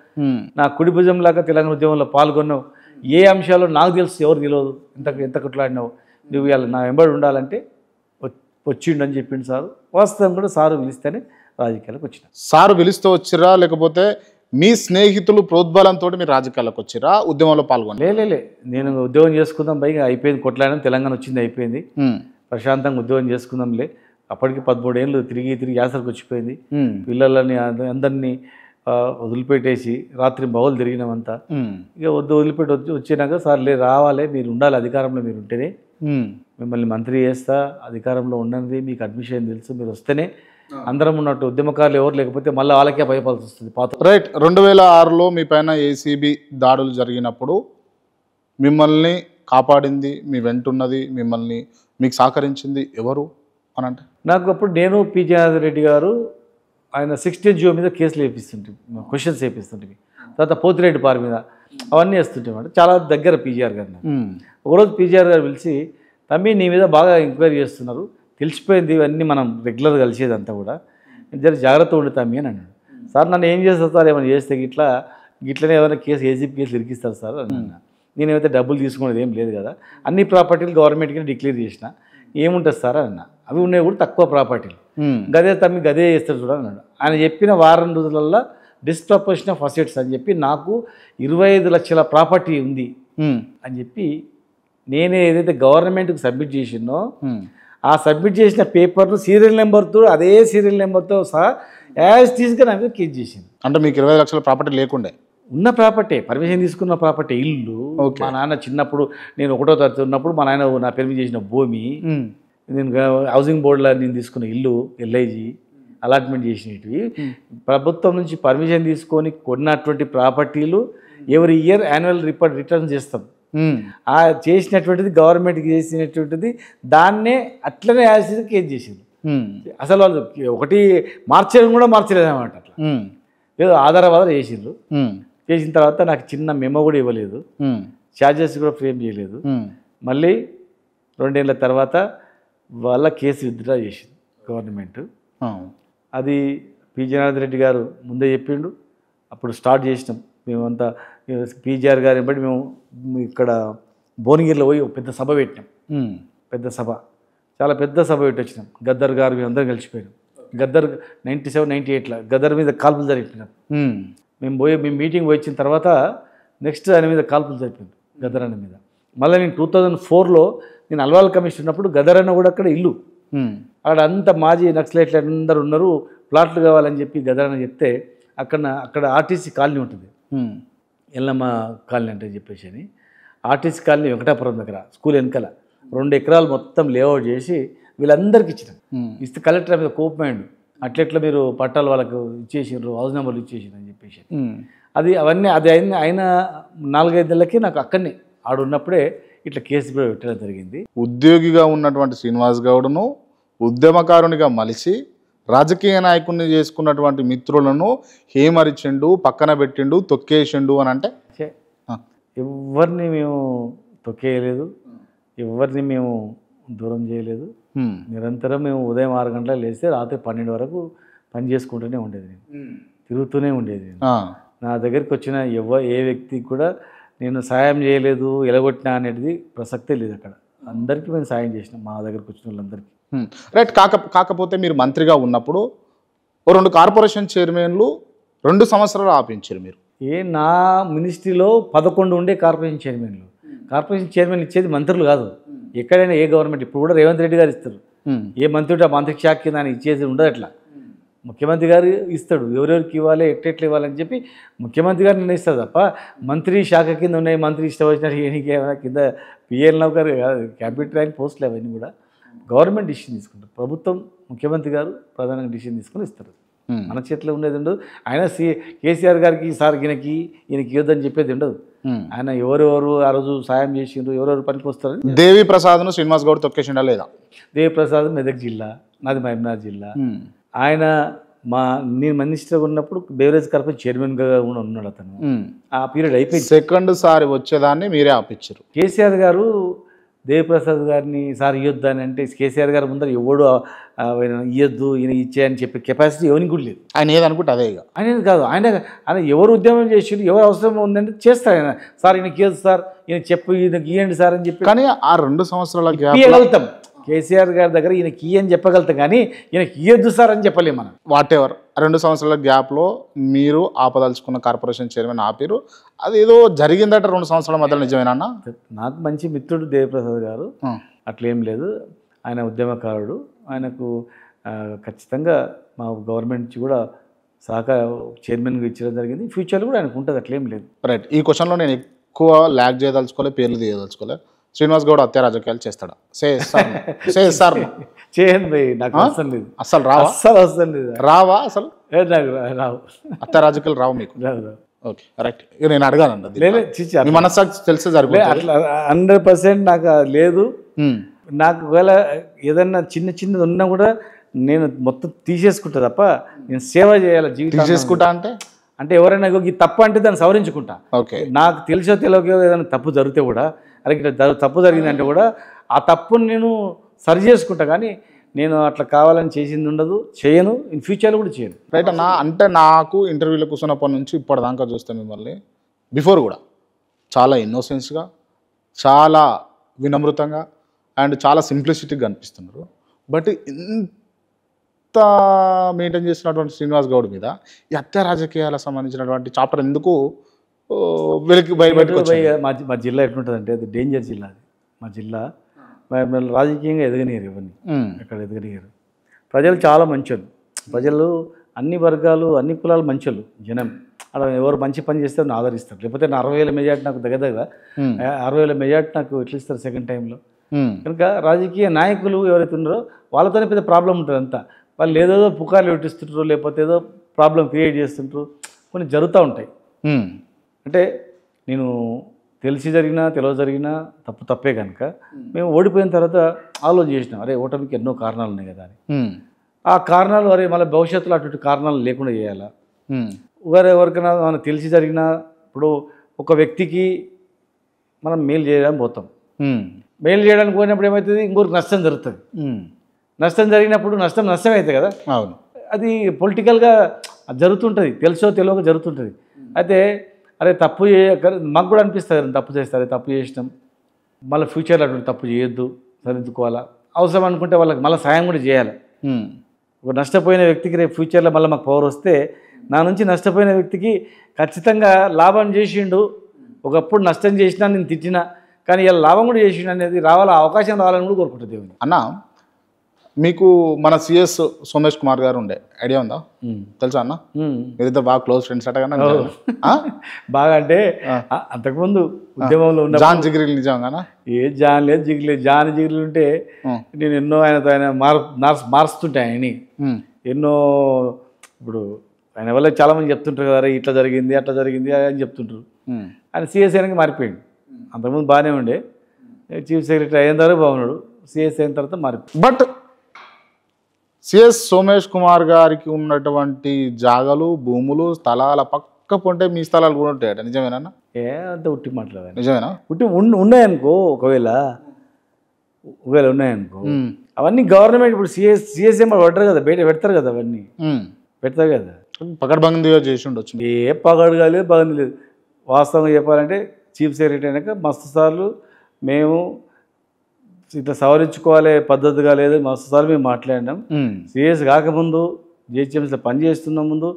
నా కుడి భుజంలాగా తెలంగాణ ఉద్యమంలో పాల్గొన్నావు. ఏ అంశాలు నాకు తెలుసు, ఎవరు తెలియదు, ఎంత కొట్లాడినావు, నువ్వు ఇవాళ నా వెంబడి ఉండాలంటే వచ్చిండు అని చెప్పిండు సారు. వాస్తవం కూడా సారు పిలిస్తేనే రాజకీయాలకు వచ్చిన. సారు పిలుస్తూ వచ్చిరా, లేకపోతే మీ స్నేహితులు ప్రోద్బలంతో మీరు రాజకీయాలకు వచ్చిరా, ఉద్యమంలో పాల్గొని? లే, నేను ఉద్యోగం చేసుకుందాం పైగా అయిపోయింది, కొట్లాడడం, తెలంగాణ వచ్చింది, అయిపోయింది, ప్రశాంతంగా ఉద్యోగం చేసుకుందాంలే. అప్పటికి 13 ఏళ్ళు తిరిగి యాసరికి వచ్చిపోయింది. పిల్లలని అందరినీ వదిలిపెట్టేసి రాత్రి బౌలు తిరిగినామంతా. ఇక వదిలిపెట్టి వచ్చినాక సార్ రావాలి, మీరు ఉండాలి, అధికారంలో మీరు ఉంటేనే మిమ్మల్ని మంత్రి చేస్తా, అధికారంలో ఉన్నది, మీకు అడ్మిషన్ తెలుసు, మీరు వస్తేనే అందరం ఉన్నట్టు. ఉద్యమకారులు ఎవరు లేకపోతే మళ్ళీ వాళ్ళకే భయపడాల్సి వస్తుంది. పాత రైట్. 2006లో మీ పైన ఏసీబీ దాడులు జరిగినప్పుడు మిమ్మల్ని కాపాడింది, మీ వెంటున్నది, మీకు సహకరించింది ఎవరు అని అంటే? నాకు అప్పుడు నేను పి. జనార్దన్ రెడ్డి గారు ఆయన 16 జియో మీద కేసులు వేపిస్తుంటే, క్వశ్చన్స్ వేపిస్తుంటే, తర్వాత పోతిరెడ్డి పార్ మీద అవన్నీ వేస్తుంటామంటే చాలా దగ్గర పీజీఆర్ గారిని. ఒకరోజు పీజీఆర్ గారు పిలిచి, తమ్మి నీ మీద బాగా ఎంక్వైరీ చేస్తున్నారు, తెలిసిపోయింది, ఇవన్నీ మనం రెగ్యులర్గా కలిసేదంతా కూడా, జర జాగ్రత్త ఉండి తమ్మి అని అన్నాడు. సార్ నన్ను ఏం చేస్తారు సార్, ఏమైనా చేస్తే ఇట్లనే ఏమైనా కేసు ఏసీపీ కేసులు ఇరికిస్తారు సార్ అన్న. నేనేమైతే డబ్బులు తీసుకునేది ఏం లేదు కదా, అన్ని ప్రాపర్టీలు గవర్నమెంట్కి డిక్లేర్ చేసిన, ఏముంటుంది సార్ అన్న, అవి ఉన్నాయి కూడా తక్కువ ప్రాపర్టీలు, గదే తమ్మి గదే చేస్తారు చూడ అన్నాడు. ఆయన చెప్పిన వారం రోజులల్లో డిస్ప్రపోర్షన్ ఆఫ్ అసెట్స్ అని చెప్పి నాకు 25 లక్షల ప్రాపర్టీ ఉంది అని చెప్పి, నేనే ఏదైతే గవర్నమెంట్కి సబ్మిట్ చేసినో ఆ సబ్మిట్ చేసిన పేపర్లు సీరియల్ నెంబర్తో, అదే సీరియల్ నెంబర్తో సహా యాజ్ తీసుకుని నా మీద కేసు చేసింది. అంటే మీకు 20 లక్షల ప్రాపర్టీ లేకుండే? ఉన్న ప్రాపర్టీ, పర్మిషన్ తీసుకున్న ప్రాపర్టీ, ఇల్లు. మా నాన్న చిన్నప్పుడు, నేను 1వ తరగతి ఉన్నప్పుడు మా నాయన నా పేరు మీద చేసిన భూమి, నేను హౌసింగ్ బోర్డులో నేను తీసుకున్న ఇల్లు, ఎల్ఐజీ అలాట్మెంట్ చేసినవి, ప్రభుత్వం నుంచి పర్మిషన్ తీసుకొని కొన్నటువంటి ప్రాపర్టీలు ఎవరి ఇయర్ యాన్యువల్ రిటర్న్ చేస్తాం. ఆ చేసినటువంటిది గవర్నమెంట్కి చేసినటువంటిది దాన్నే అట్లనే యాజ్ కేసు చేసింది. అసలు వాళ్ళు ఒకటి మార్చడం కూడా మార్చలేదు అన్నమాట. అట్లా ఏదో ఆధార చేసిండ్రు. చేసిన తర్వాత నాకు చిన్న మెమో కూడా ఇవ్వలేదు, ఛార్జెస్ కూడా ఫ్రేమ్ చేయలేదు. మళ్ళీ 2 ఏళ్ళ తర్వాత వాళ్ళ కేసు విత్డ్రా చేసింది గవర్నమెంట్. అది పి. జనార్దన్ రెడ్డి గారు ముందే చెప్పిండు. అప్పుడు స్టార్ట్ చేసినాం మేమంతా. పీజీఆర్ గారిని బట్టి మేము ఇక్కడ భువనగిరిలో పోయి పెద్ద సభ పెట్టినాం. పెద్ద సభ, చాలా పెద్ద సభ పెట్టి వచ్చినాం. గద్దర్ గారు మేము అందరం కలిసిపోయినాం. గద్దర్ 97, 98లో గద్దర్ మీద కాల్పులు జరిపినారు. మేము మీటింగ్ వచ్చిన తర్వాత నెక్స్ట్ ఆయన మీద కాల్పులు జరిపారు గద్దర్ అన్న మీద. మళ్ళీ నేను 2004లో నేను అల్వాల్ కమిషన్ ఉన్నప్పుడు గద్దర్ అన్న కూడా అక్కడ ఇల్లు, అక్కడ అంత మాజీ నక్సలైట్లు అందరూ ఉన్నారు, ప్లాట్లు కావాలని చెప్పి గద్దర్ అన్న చెప్తే అక్కడ ఆర్టీసీ కాలనీ ఉంటుంది, ఎల్లమ్మ కాలనీ అంటే చెప్పేసి అని. ఆర్టీసీ కాలనీ వెంకటాపురం దగ్గర స్కూల్ వెనకాల 2 ఎకరాలు మొత్తం లేఅవుట్ చేసి వీళ్ళందరికీ ఇచ్చినాం. ఇస్తే కలెక్టర్ మీద కోపమైండు, అట్లెట్లా మీరు పట్టాలు వాళ్ళకు ఇచ్చేసారు, హౌస్ నెంబర్లు ఇచ్చేసారు అని చెప్పేసి. అవన్నీ అయిన 4-5 నెలలకి నాకు అక్కడనే ఆడున్నప్పుడే ఇట్లా కేసు కూడా పెట్టడం జరిగింది. ఉద్యోగిగా ఉన్నటువంటి శ్రీనివాస్ గౌడ్ను ఉద్యమకారునిగా మలిసి రాజకీయ నాయకుడిని చేసుకున్నటువంటి మిత్రులను హేమరిచిండు, పక్కన పెట్టిండు, తొక్కేసిండు అని అంటే ఎవరిని మేము తొక్కేయలేదు, ఎవరిని మేము దూరం చేయలేదు. నిరంతరం మేము ఉదయం 6 గంటలకు లేస్తే రాత్రి 12 వరకు పని చేసుకుంటూనే ఉండేది, నేను తిరుగుతూనే ఉండేది. నా దగ్గరికి వచ్చిన ఏ వ్యక్తికి కూడా నేను సాయం చేయలేదు, ఎలగొట్టినా అనేది ప్రసక్తే లేదు. అక్కడ అందరికీ మేము సాయం చేసినాం, మా దగ్గరికి వచ్చిన వాళ్ళందరికీ. రైట్. కాకపోతే మీరు మంత్రిగా ఉన్నప్పుడు 2 కార్పొరేషన్ చైర్మన్లు 2 సంవత్సరాలు ఆపించారు మీరు. నా మినిస్ట్రీలో 11 ఉండే కార్పొరేషన్ చైర్మన్లు. కార్పొరేషన్ చైర్మన్ ఇచ్చేది మంత్రులు కాదు, ఎక్కడైనా ఏ గవర్నమెంట్. ఇప్పుడు కూడా రేవంత్ రెడ్డి గారు ఇస్తారు, ఏ మంత్రి ఆ మంత్రి శాఖ కింద ఇచ్చేది ఉండదు. అట్లా ముఖ్యమంత్రి గారు ఇస్తాడు, ఎవరెవరికి ఇవ్వాలి, ఎట్లెట్లు ఇవ్వాలని చెప్పి ముఖ్యమంత్రి గారు నిర్ణయిస్తారు తప్ప మంత్రి శాఖ కింద ఉన్నాయి, మంత్రి ఇష్టం వచ్చినట్టు ఏనికి కింద పిఎల్ నౌకర్ క్యాబినెట్ ర్యాంక్ పోస్టులు అవన్నీ కూడా గవర్నమెంట్ డిసిషన్ తీసుకుంటారు. ప్రభుత్వం ముఖ్యమంత్రి గారు ప్రధానంగా డిసిషన్ తీసుకుని ఇస్తారు, మన చేతిలో ఉండేది ఉండదు. ఆయన కేసీఆర్ గారికి సార్ ఈయనకి ఇవ్వద్దని చెప్పేది ఉండదు. ఆయన ఎవరెవరు ఆ రోజు సాయం చేసిండ్రు, ఎవరెవరు పనికి వస్తారని. దేవి ప్రసాద్ను శ్రీనివాస్ గౌడ్ తొక్కేసిండా లేదా? దేవి ప్రసాద్ మెదక్ జిల్లా, నాది మహబూబ్నగర్ జిల్లా. ఆయన నేను మినిస్టర్గా ఉన్నప్పుడు బేవరేజ్ కార్పొరేషన్ చైర్మన్గా కూడా ఉన్నాడు అతను. ఆ పీరియడ్ అయిపోయింది. సెకండ్ సారి వచ్చేదాన్ని మీరే ఆపించారు. కేసీఆర్ గారు దేవిప్రసాద్ గారిని సార్ ఇవ్వద్దు అని అంటే కేసీఆర్ గారి ముందర ఎవడు ఇవ్వద్దు ఈయన ఇచ్చే అని చెప్పే కెపాసిటీ ఎవరికి కూడా లేదు. ఆయన ఏదనుకుంటే అదే ఇక ఆయన కాదు, ఆయన ఎవరు ఉద్యమం చేసి ఎవరు అవసరం ఉందంటే చేస్తారు. ఆయన సార్ ఈయనకి ఇవ్వద్దు సార్, ఈయన చెప్పు ఈయనకి ఇవ్వండి సార్ అని చెప్పి. కానీ ఆ 2 సంవత్సరాల ఇవ్వగలుగుతాం, కేసీఆర్ గారి దగ్గర ఈయనకి అని చెప్పగలుగుతాం, కానీ ఈయనకి ఇవ్వద్దు సార్ అని చెప్పలేము మనం. వాట్ ఎవర్ 2 సంవత్సరాల గ్యాప్లో మీరు ఆపదలుచుకున్న కార్పొరేషన్ చైర్మన్ ఆపిరు. అది ఏదో జరిగిందట 2 సంవత్సరాల మధ్యలో, నిజమేనా? నాకు మంచి మిత్రుడు దేవిప్రసాద్ గారు, అట్లేం లేదు. ఆయన ఉద్యమకారుడు, ఆయనకు ఖచ్చితంగా మా గవర్నమెంట్ నుంచి కూడా చైర్మన్గా ఇచ్చడం జరిగింది. ఫ్యూచర్లో కూడా ఆయనకు ఉంటుంది, అట్లేం లేదు. రైట్. ఈ క్వశ్చన్లో నేను ఎక్కువ ల్యాక్ చేయదలుచుకోలే, పేర్లు తీయదలుచుకోలే. శ్రీనివాస్ గౌడ్ హత్య రాజకీయాలు చేస్తాడా? సార్ చేయండి భయ్, నాకు అవసరం లేదు. అసలు రావా? అస్సలు అవసరం లేదు. రావా అసలు? నాకు రావు, హత్య రాజకీయాలు రావు మీకు? రావు. Okay right. ఇక నేను అడగానండి, మీ మనస్సాక్షి తెలిసే జరుగుతుంది. అట్లా 100% నాకు లేదు. నాకు ఒకవేళ ఏదన్నా చిన్నది ఉన్నా కూడా నేను మొత్తం తీసేసుకుంటా తప్ప నేను సేవ చేయాలి జీవితం. తీసేసుకుంటా అంటే ఎవరైనా ఈ తప్పు అంటే దాన్ని సవరించుకుంటా. ఓకే. నాకు తెలియకో ఏదైనా తప్పు జరిగితే కూడా, అరే ఇట్లా తప్పు జరిగిందంటే కూడా ఆ తప్పుని నేను సరి చేసుకుంటా, కానీ నేను అట్లా కావాలని చేసింది ఉండదు, చేయను, ఇన్ ఫ్యూచర్లో కూడా చేయను. రైట్ అన్న. అంటే నాకు ఇంటర్వ్యూలో కూర్చున్నప్పటి నుంచి ఇప్పటిదాకా చూస్తే మిమ్మల్ని బిఫోర్ కూడా చాలా ఇన్నోసెన్స్గా, చాలా వినమ్రతంగా అండ్ చాలా సింప్లిసిటీగా అనిపిస్తున్నారు. బట్ ఇంత మెయింటైన్ చేస్తున్నటువంటి శ్రీనివాస్ గౌడ్ మీద ఈ హత్య రాజకీయాలకు సంబంధించినటువంటి చాప్టర్ ఎందుకు బయటకు? మా జిల్లా ఎట్లుంటుందంటే అది డేంజర్ జిల్లా. అది మా జిల్లా రాజకీయంగా ఎదగనియరు, ఎవరిని ఎక్కడ ఎదగనియరు. ప్రజలు చాలా మంచోళ్ళు, ప్రజలు అన్ని వర్గాలు అన్ని కులాలు మంచోళ్ళు. జనం అలా ఎవరు మంచి పని చేస్తే ఆదరిస్తారు. లేకపోతే 60,000 మెజార్టీ నాకు దగ్గర 60,000 మెజార్టీ నాకు ఎట్లా ఇస్తారు సెకండ్ టైంలో. కనుక రాజకీయ నాయకులు ఎవరైతే ఉన్నారో వాళ్ళతోనే పెద్ద ప్రాబ్లం ఉంటుంది అంతా. వాళ్ళు ఏదేదో పుకార్లు పెట్టిస్తుంటారు, లేకపోతే ఏదో ప్రాబ్లం క్రియేట్ చేస్తుంటారు, కొన్ని జరుగుతూ ఉంటాయి. అంటే నేను తెలిసి జరిగినా తెలియదు జరిగినా తప్పే కనుక మేము ఓడిపోయిన తర్వాత ఆలోచన చేసినాం, అరే ఓటమికి ఎన్నో కారణాలు ఉన్నాయి కదా అని. ఆ కారణాలు అరే మళ్ళీ భవిష్యత్తులో అటువంటి కారణాలు లేకుండా చేయాలా. ఎవరికైనా మనం తెలిసి జరిగినా, ఇప్పుడు ఒక వ్యక్తికి మనం మేలు చేయడానికి పోతాం, మేలు చేయడానికి పోయినప్పుడు ఏమవుతుంది, ఇంకొకరికి నష్టం జరుగుతుంది. నష్టం జరిగినప్పుడు నష్టం అవుతుంది కదా. అవును, అది పొలిటికల్గా జరుగుతుంటుంది, తెలుసో తెలియక జరుగుతుంటుంది. అయితే అరే తప్పు మాకు కూడా అనిపిస్తుంది, తప్పు చేస్తారు, తప్పు చేసినాం, మళ్ళీ ఫ్యూచర్లో అటువంటి తప్పు చేయొద్దు, సరిదిద్దుకోవాలా, అవసరం అనుకుంటే వాళ్ళకి మళ్ళీ సాయం కూడా చేయాలి. ఒక నష్టపోయిన వ్యక్తికి రేపు ఫ్యూచర్లో మళ్ళీ మాకు పవర్ వస్తే నా నుంచి నష్టపోయిన వ్యక్తికి ఖచ్చితంగా లాభం చేసిండు, ఒకప్పుడు నష్టం చేసినా నేను తిట్టినా కానీ ఇలా లాభం కూడా చేసిండు అనేది రావాల అవకాశం రావాలని కూడా కోరుకుంటుంది దేవుని. అన్న మీకు మన సిఎస్ సోమేష్ కుమార్ గారు ఉండే ఐడియా ఉందా? తెలుసా అన్న? మీరిద్దరు బాగా క్లోజ్ ఫ్రెండ్స్ అటగా? బాగా అంటే అంతకుముందు ఉద్యమంలో ఉన్న జాన్ జిగిరిలు నిజంగానా? ఏ జాన్ లేదు జిగిరి లేదు. జాన్ జిగిరిలు ఉంటే నేను ఎన్నో ఆయన మారుస్తుంటే ఆయన్ని ఎన్నో. ఇప్పుడు ఆయన వల్ల చాలామంది చెప్తుంటారు కదా, ఇట్లా జరిగింది అట్లా జరిగింది అని చెప్తుంటారు. ఆయన సిఎస్ అయినాక మారిపోయాడు. అంతకుముందు బాగానే ఉండే, చీఫ్ సెక్రటరీ అయిన తర్వాత బాగున్నాడు, సిఎస్ అయిన తర్వాత మారిపోయాడు. బట్ సిఎస్ సోమేష్ కుమార్ గారికి ఉన్నటువంటి జాగలు, భూములు, స్థలాల పక్క పొంటే మీ స్థలాలు కూడా ఉంటాయట, నిజమేనా? అంత ఉట్టి మాట్లాడాలి. నిజమేనా? ఉట్టి ఉన్నాయనుకో, ఒకవేళ ఉన్నాయనుకో, అవన్నీ గవర్నమెంట్ ఇప్పుడు సిఎస్ఎం పడతారు కదా, బయట పెడతారు కదా, అవన్నీ పెడతారు కదా. పకడ్బందీగా చేసి ఉండొచ్చు. ఏ పగడు కాలేదు, పగది లేదు. వాస్తవంగా చెప్పాలంటే చీఫ్ సెక్రటరీ అయినాక మస్తు సార్లు మేము ఇట్లా సవరించుకోవాలి పద్ధతిగా లేదు, మస్తు సార్లు మేము మాట్లాడినాం. సిఎస్ కాకముందు జిహెచ్ఎంసీలో పనిచేస్తున్న ముందు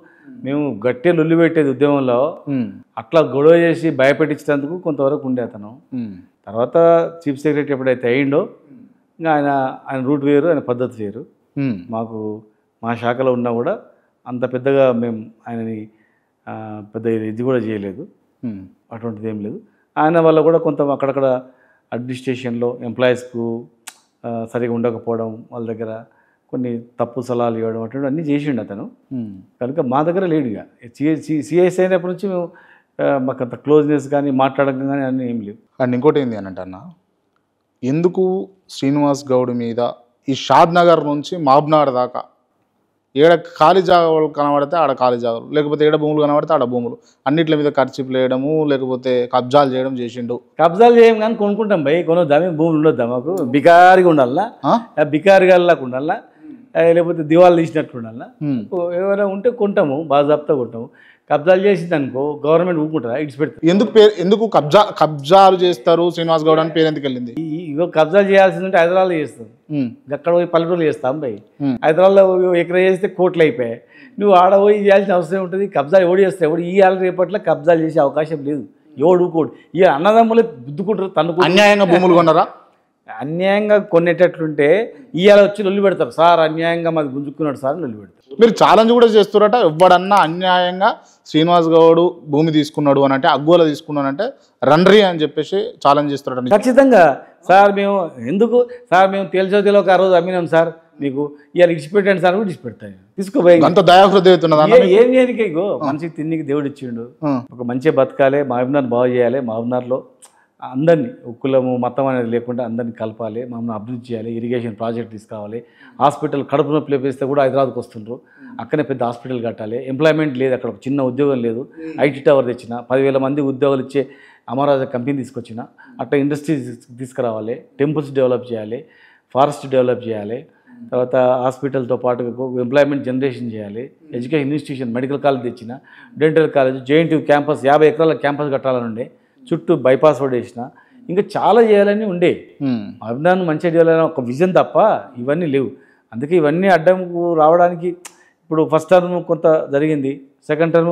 మేము గట్టిగా లొల్లి పెట్టేది ఉద్యమంలో, అట్లా గొడవ చేసి భయపెట్టించినందుకు కొంతవరకు ఉండే అతను. తర్వాత చీఫ్ సెక్రటరీ ఎప్పుడైతే అయ్యిండో ఇంకా ఆయన రూట్ వేరు, ఆయన పద్ధతి వేరు. మాకు మా శాఖలో ఉన్నా కూడా అంత పెద్దగా మేము ఆయనని పెద్ద ఇది కూడా చేయలేదు, అటువంటిది ఏం లేదు. ఆయన వల్ల కూడా కొంత అక్కడక్కడ అడ్మినిస్ట్రేషన్లో ఎంప్లాయీస్కు సరిగా ఉండకపోవడం, వాళ్ళ దగ్గర కొన్ని తప్పు సలహాలు ఇవ్వడం అటువంటి అన్నీ చేసిండు అతను. కనుక మా దగ్గర లేడుగా. సిఎస్ అయినప్పటి నుంచి మేము మాకు అంత క్లోజ్నెస్ కానీ మాట్లాడడం కానీ అన్నీ ఏం లేవు. అండ్ ఇంకోటి ఏంటి అని అంటే అన్న, ఎందుకు శ్రీనివాస్ గౌడ్ మీద ఈ షాద్ నగర్ నుంచి మహబూబ్నగర్ దాకా ఏడ ఖాళీ జాగాలు కనబడితే ఆడ ఖాళీ జాగాలు, లేకపోతే ఏడ భూములు కనబడితే ఆడ భూములు, అన్నింటి మీద ఖర్చులు వేయడము, లేకపోతే కబ్జాలు చేయడం చేసిండు. కబ్జాలు చేయం కానీ కొనుక్కుంటాం భయ్, కొనొద్దామే, భూములు ఉండొద్దా మాకు? బికారిగా ఉండాలనా, బికారిగాల్లాగా ఉండాలా, లేకపోతే దివాళ్ళు తీసినట్టు ఉండాలా? ఎవరైనా ఉంటే కొంటాము, బాజాబ్తా కొంటాము. కబ్జాలు చేసింది అనుకో గవర్నమెంట్ ఊరుకుంటారా? ఇట్స్ పెడతారు. ఎందుకు కబ్జాలు చేస్తారు శ్రీనివాస్ గౌడ్ అని పేరు ఎందుకు వెళ్ళింది? ఇగో కబ్జాలు చేయాల్సిందంటే హైదరాబాద్లో చేస్తాం, అక్కడ పోయి పల్లెటూరులో చేస్తాం భయ్. హైదరాబాద్లో ఎక్కడ చేస్తే కోట్లు అయిపోయాయి, నువ్వు ఆడ పోయి చేయాల్సిన అవసరం ఉంటుంది. కబ్జాలు ఎవడు చేస్తావు? ఎవడు ఈ ఆళ్ళ రేపట్లో కబ్జాలు చేసే అవకాశం లేదు. ఎవడు కోడు ఇక అన్నదమ్ములే గుద్దుకుంటారు, తన్నుకుంటారు. అన్యాయంగా భూములు కొన్నారా? అన్యాయంగా కొనేటట్లుంటే ఇవాళ వచ్చి లొల్లి పెడతారు, సార్ అన్యాయంగా మాది గుంజుకున్నాడు సార్ లొల్లి పెడతారు. మీరు ఛాలెంజ్ కూడా చేస్తారట, ఎవడన్నా అన్యాయంగా శ్రీనివాస్ గౌడ్ భూమి తీసుకున్నాడు అని అంటే, అగ్గోల తీసుకున్నానంటే రండ్రి అని చెప్పేసి ఛాలెంజ్ చేస్తారట. ఖచ్చితంగా సార్ మేము ఎందుకు సార్ మేము తెలియక ఆ రోజు అమ్మినాం సార్, మీకు ఇవాళ ఇడిచిపెట్టాను సార్ కూడా ఇడిచిపెడతాను, తీసుకోపోయి. అంత దయాహృదయత ఏం చేయడానికి ఇగో మనిషికి తిన్నికి దేవుడు ఇచ్చిండు, ఒక మంచిగా బతకాలి, మహబూబ్నగర్ బాగు చేయాలి, మహబూబ్నగర్లో అందరినీ కులము మతం అనేది లేకుండా అందరినీ కలపాలి, మమ్మల్ని అభివృద్ధి చేయాలి, ఇరిగేషన్ ప్రాజెక్ట్ తీసుకురావాలి, హాస్పిటల్ కడుపు నొప్పి లేపేస్తే కూడా హైదరాబాద్కి వస్తుండ్రు, అక్కడే పెద్ద హాస్పిటల్ కట్టాలి, ఎంప్లాయ్మెంట్ లేదు, అక్కడ ఒక చిన్న ఉద్యోగం లేదు, ఐటీ టవర్ తెచ్చిన 10,000 మంది ఉద్యోగాలు ఇచ్చే అమరాజా కంపెనీ తీసుకొచ్చిన, అట్లా ఇండస్ట్రీస్ తీసుకురావాలి, టెంపుల్స్ డెవలప్ చేయాలి, ఫారెస్ట్ డెవలప్ చేయాలి, తర్వాత హాస్పిటల్తో పాటు ఎంప్లాయ్మెంట్ జనరేషన్ చేయాలి, ఎడ్యుకేషన్ ఇన్స్టిట్యూషన్ మెడికల్ కాలేజ్ తెచ్చిన, డెంటల్ కాలేజ్, జేఎన్టీయూ క్యాంపస్ 50 ఎకరాల క్యాంపస్ కట్టాలని ఉండే, చుట్టూ బైపాస్ రోడ్ వేసిన, ఇంకా చాలా చేయాలని ఉండే. అభినందన మంచిగా చేయాలని ఒక విజన్ తప్ప ఇవన్నీ లేవు. అందుకే ఇవన్నీ అడ్డంకు రావడానికి ఇప్పుడు ఫస్ట్ టర్మ్ కొంత జరిగింది, సెకండ్ టర్మ్,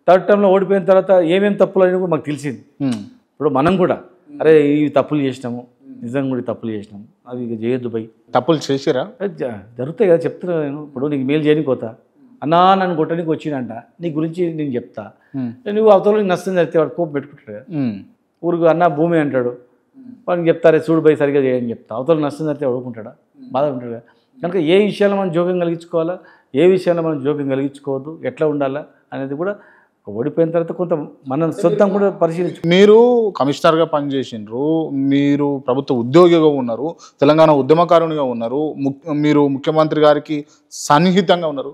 థర్డ్ టర్మ్లో ఓడిపోయిన తర్వాత ఏమేమి తప్పులు అని కూడా మాకు తెలిసింది. ఇప్పుడు మనం కూడా అరే ఈ తప్పులు చేసినాము, నిజంగా కూడా తప్పులు చేసినాము, అది ఇక చేయొద్దు బై. తప్పులు చేసిరా జరుగుతాయి కదా, చెప్తున్నా నేను. ఇప్పుడు నీకు మేలు చేయని పోతా అన్నా, నన్ను కొట్టడానికి వచ్చినంట, నీ గురించి నేను చెప్తా, నువ్వు అవతల నష్టం జరిగితే వాడు కోపం పెట్టుకుంటాడు కదా, ఊరికి అన్న భూమి అంటాడు, వాడికి చెప్తారే చూడు బై సరిగ్గా చేయని చెప్తా, అవతల నష్టం జరిగితే వాడుకుంటాడా, బాధ ఉంటాడు కదా. కనుక ఏ విషయాల్లో మనం జోక్యం కలిగించుకోవాలా, ఏ విషయాల్లో మనం జోక్యం కలిగించుకోవద్దు, ఎట్లా ఉండాలా అనేది కూడా ఓడిపోయిన తర్వాత కొంత మనం సొంతం కూడా పరిశీలించు. మీరు కమిషనర్గా పనిచేసిండ్రు, మీరు ప్రభుత్వ ఉద్యోగిగా ఉన్నారు, తెలంగాణ ఉద్యమకారునిగా ఉన్నారు, మీరు ముఖ్యమంత్రి గారికి సన్నిహితంగా ఉన్నారు,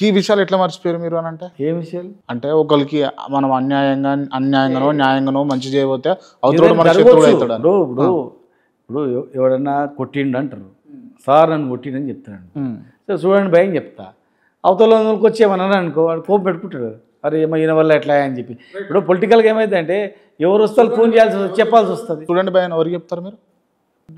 ఈ విషయాలు ఎట్లా మర్చిపోయారు మీరు అని అంటే? ఏ విషయాలు అంటే ఒకరికి మనం అన్యాయంగానో న్యాయంగానో మంచి చేయబోతే అవతల మన శత్రువుడు అవుతాడు. ఇప్పుడు ఎవడన్నా కొట్టిండు అంటారు, సార్ నన్ను కొట్టిండని చెప్తాడు, సరే చూడండి భయం చెప్తా, అవతల వచ్చి ఏమన్నా అనుకో వాడు కోపం పెట్టుకుంటాడు, అరే ఏమో ఈయన వల్ల ఎట్లా అని చెప్పి. ఇప్పుడు పొలిటికల్గా ఏమైతే అంటే ఎవరు వస్తారు ఫోన్ చేయాల్సి వస్తుంది, చెప్పాల్సి వస్తుంది. చూడండి భయం ఎవరికి చెప్తారు మీరు?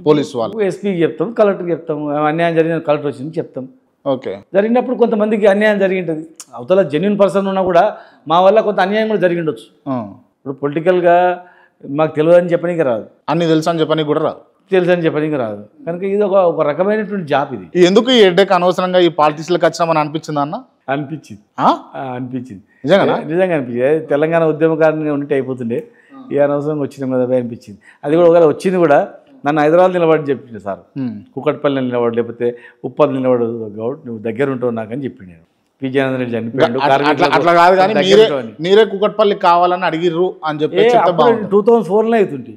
పోలీసు వాళ్ళు, ఎస్పీకి చెప్తాం, కలెక్టర్కి చెప్తాం, అన్యాయం జరిగిన కలెక్టర్ వచ్చింది చెప్తాం, ఓకే. జరిగినప్పుడు కొంతమందికి అన్యాయం జరిగి ఉంటుంది. అవతల జెన్యున్ పర్సన్ ఉన్నా కూడా మా వల్ల కొంత అన్యాయం కూడా జరిగి ఉండొచ్చు. ఇప్పుడు పొలిటికల్గా మాకు తెలియదని చెప్పడానికి రాదు, అన్ని తెలుసు అని చెప్పడానికి కూడా రాదు, తెలుసు అని చెప్పడానికి రాదు. కనుక ఇది ఒక రకమైనటువంటి జాబ్. ఇది ఎందుకు ఈ హెడ్ఏక్ అనవసరంగా ఈ పాలిటిక్స్లోకి వచ్చినామని అనిపించింది అన్న? అనిపించింది నిజంగా అనిపించింది. తెలంగాణ ఉద్యమకారునిగా ఉంటే అయిపోతుండే, ఈ అనవసరంగా వచ్చినాం కదా అనిపించింది. అది కూడా ఒకవేళ వచ్చింది కూడా నన్ను హైదరాబాద్ నిలబడి చెప్పిండు సార్, కుక్కట్పల్లి నిలబడు లేకపోతే ఉప్పల్ నిలబడు గౌడ్, నువ్వు దగ్గర ఉంటావు నాకని చెప్పిండు. నేను పి.జనార్దన్ రెడ్డి చనిపోయాడు, అట్లా కాదు కానీ మీరే కుక్కట్పల్లి కావాలని అడిగిర్రు అని చెప్పి 2004లో అవుతుంటే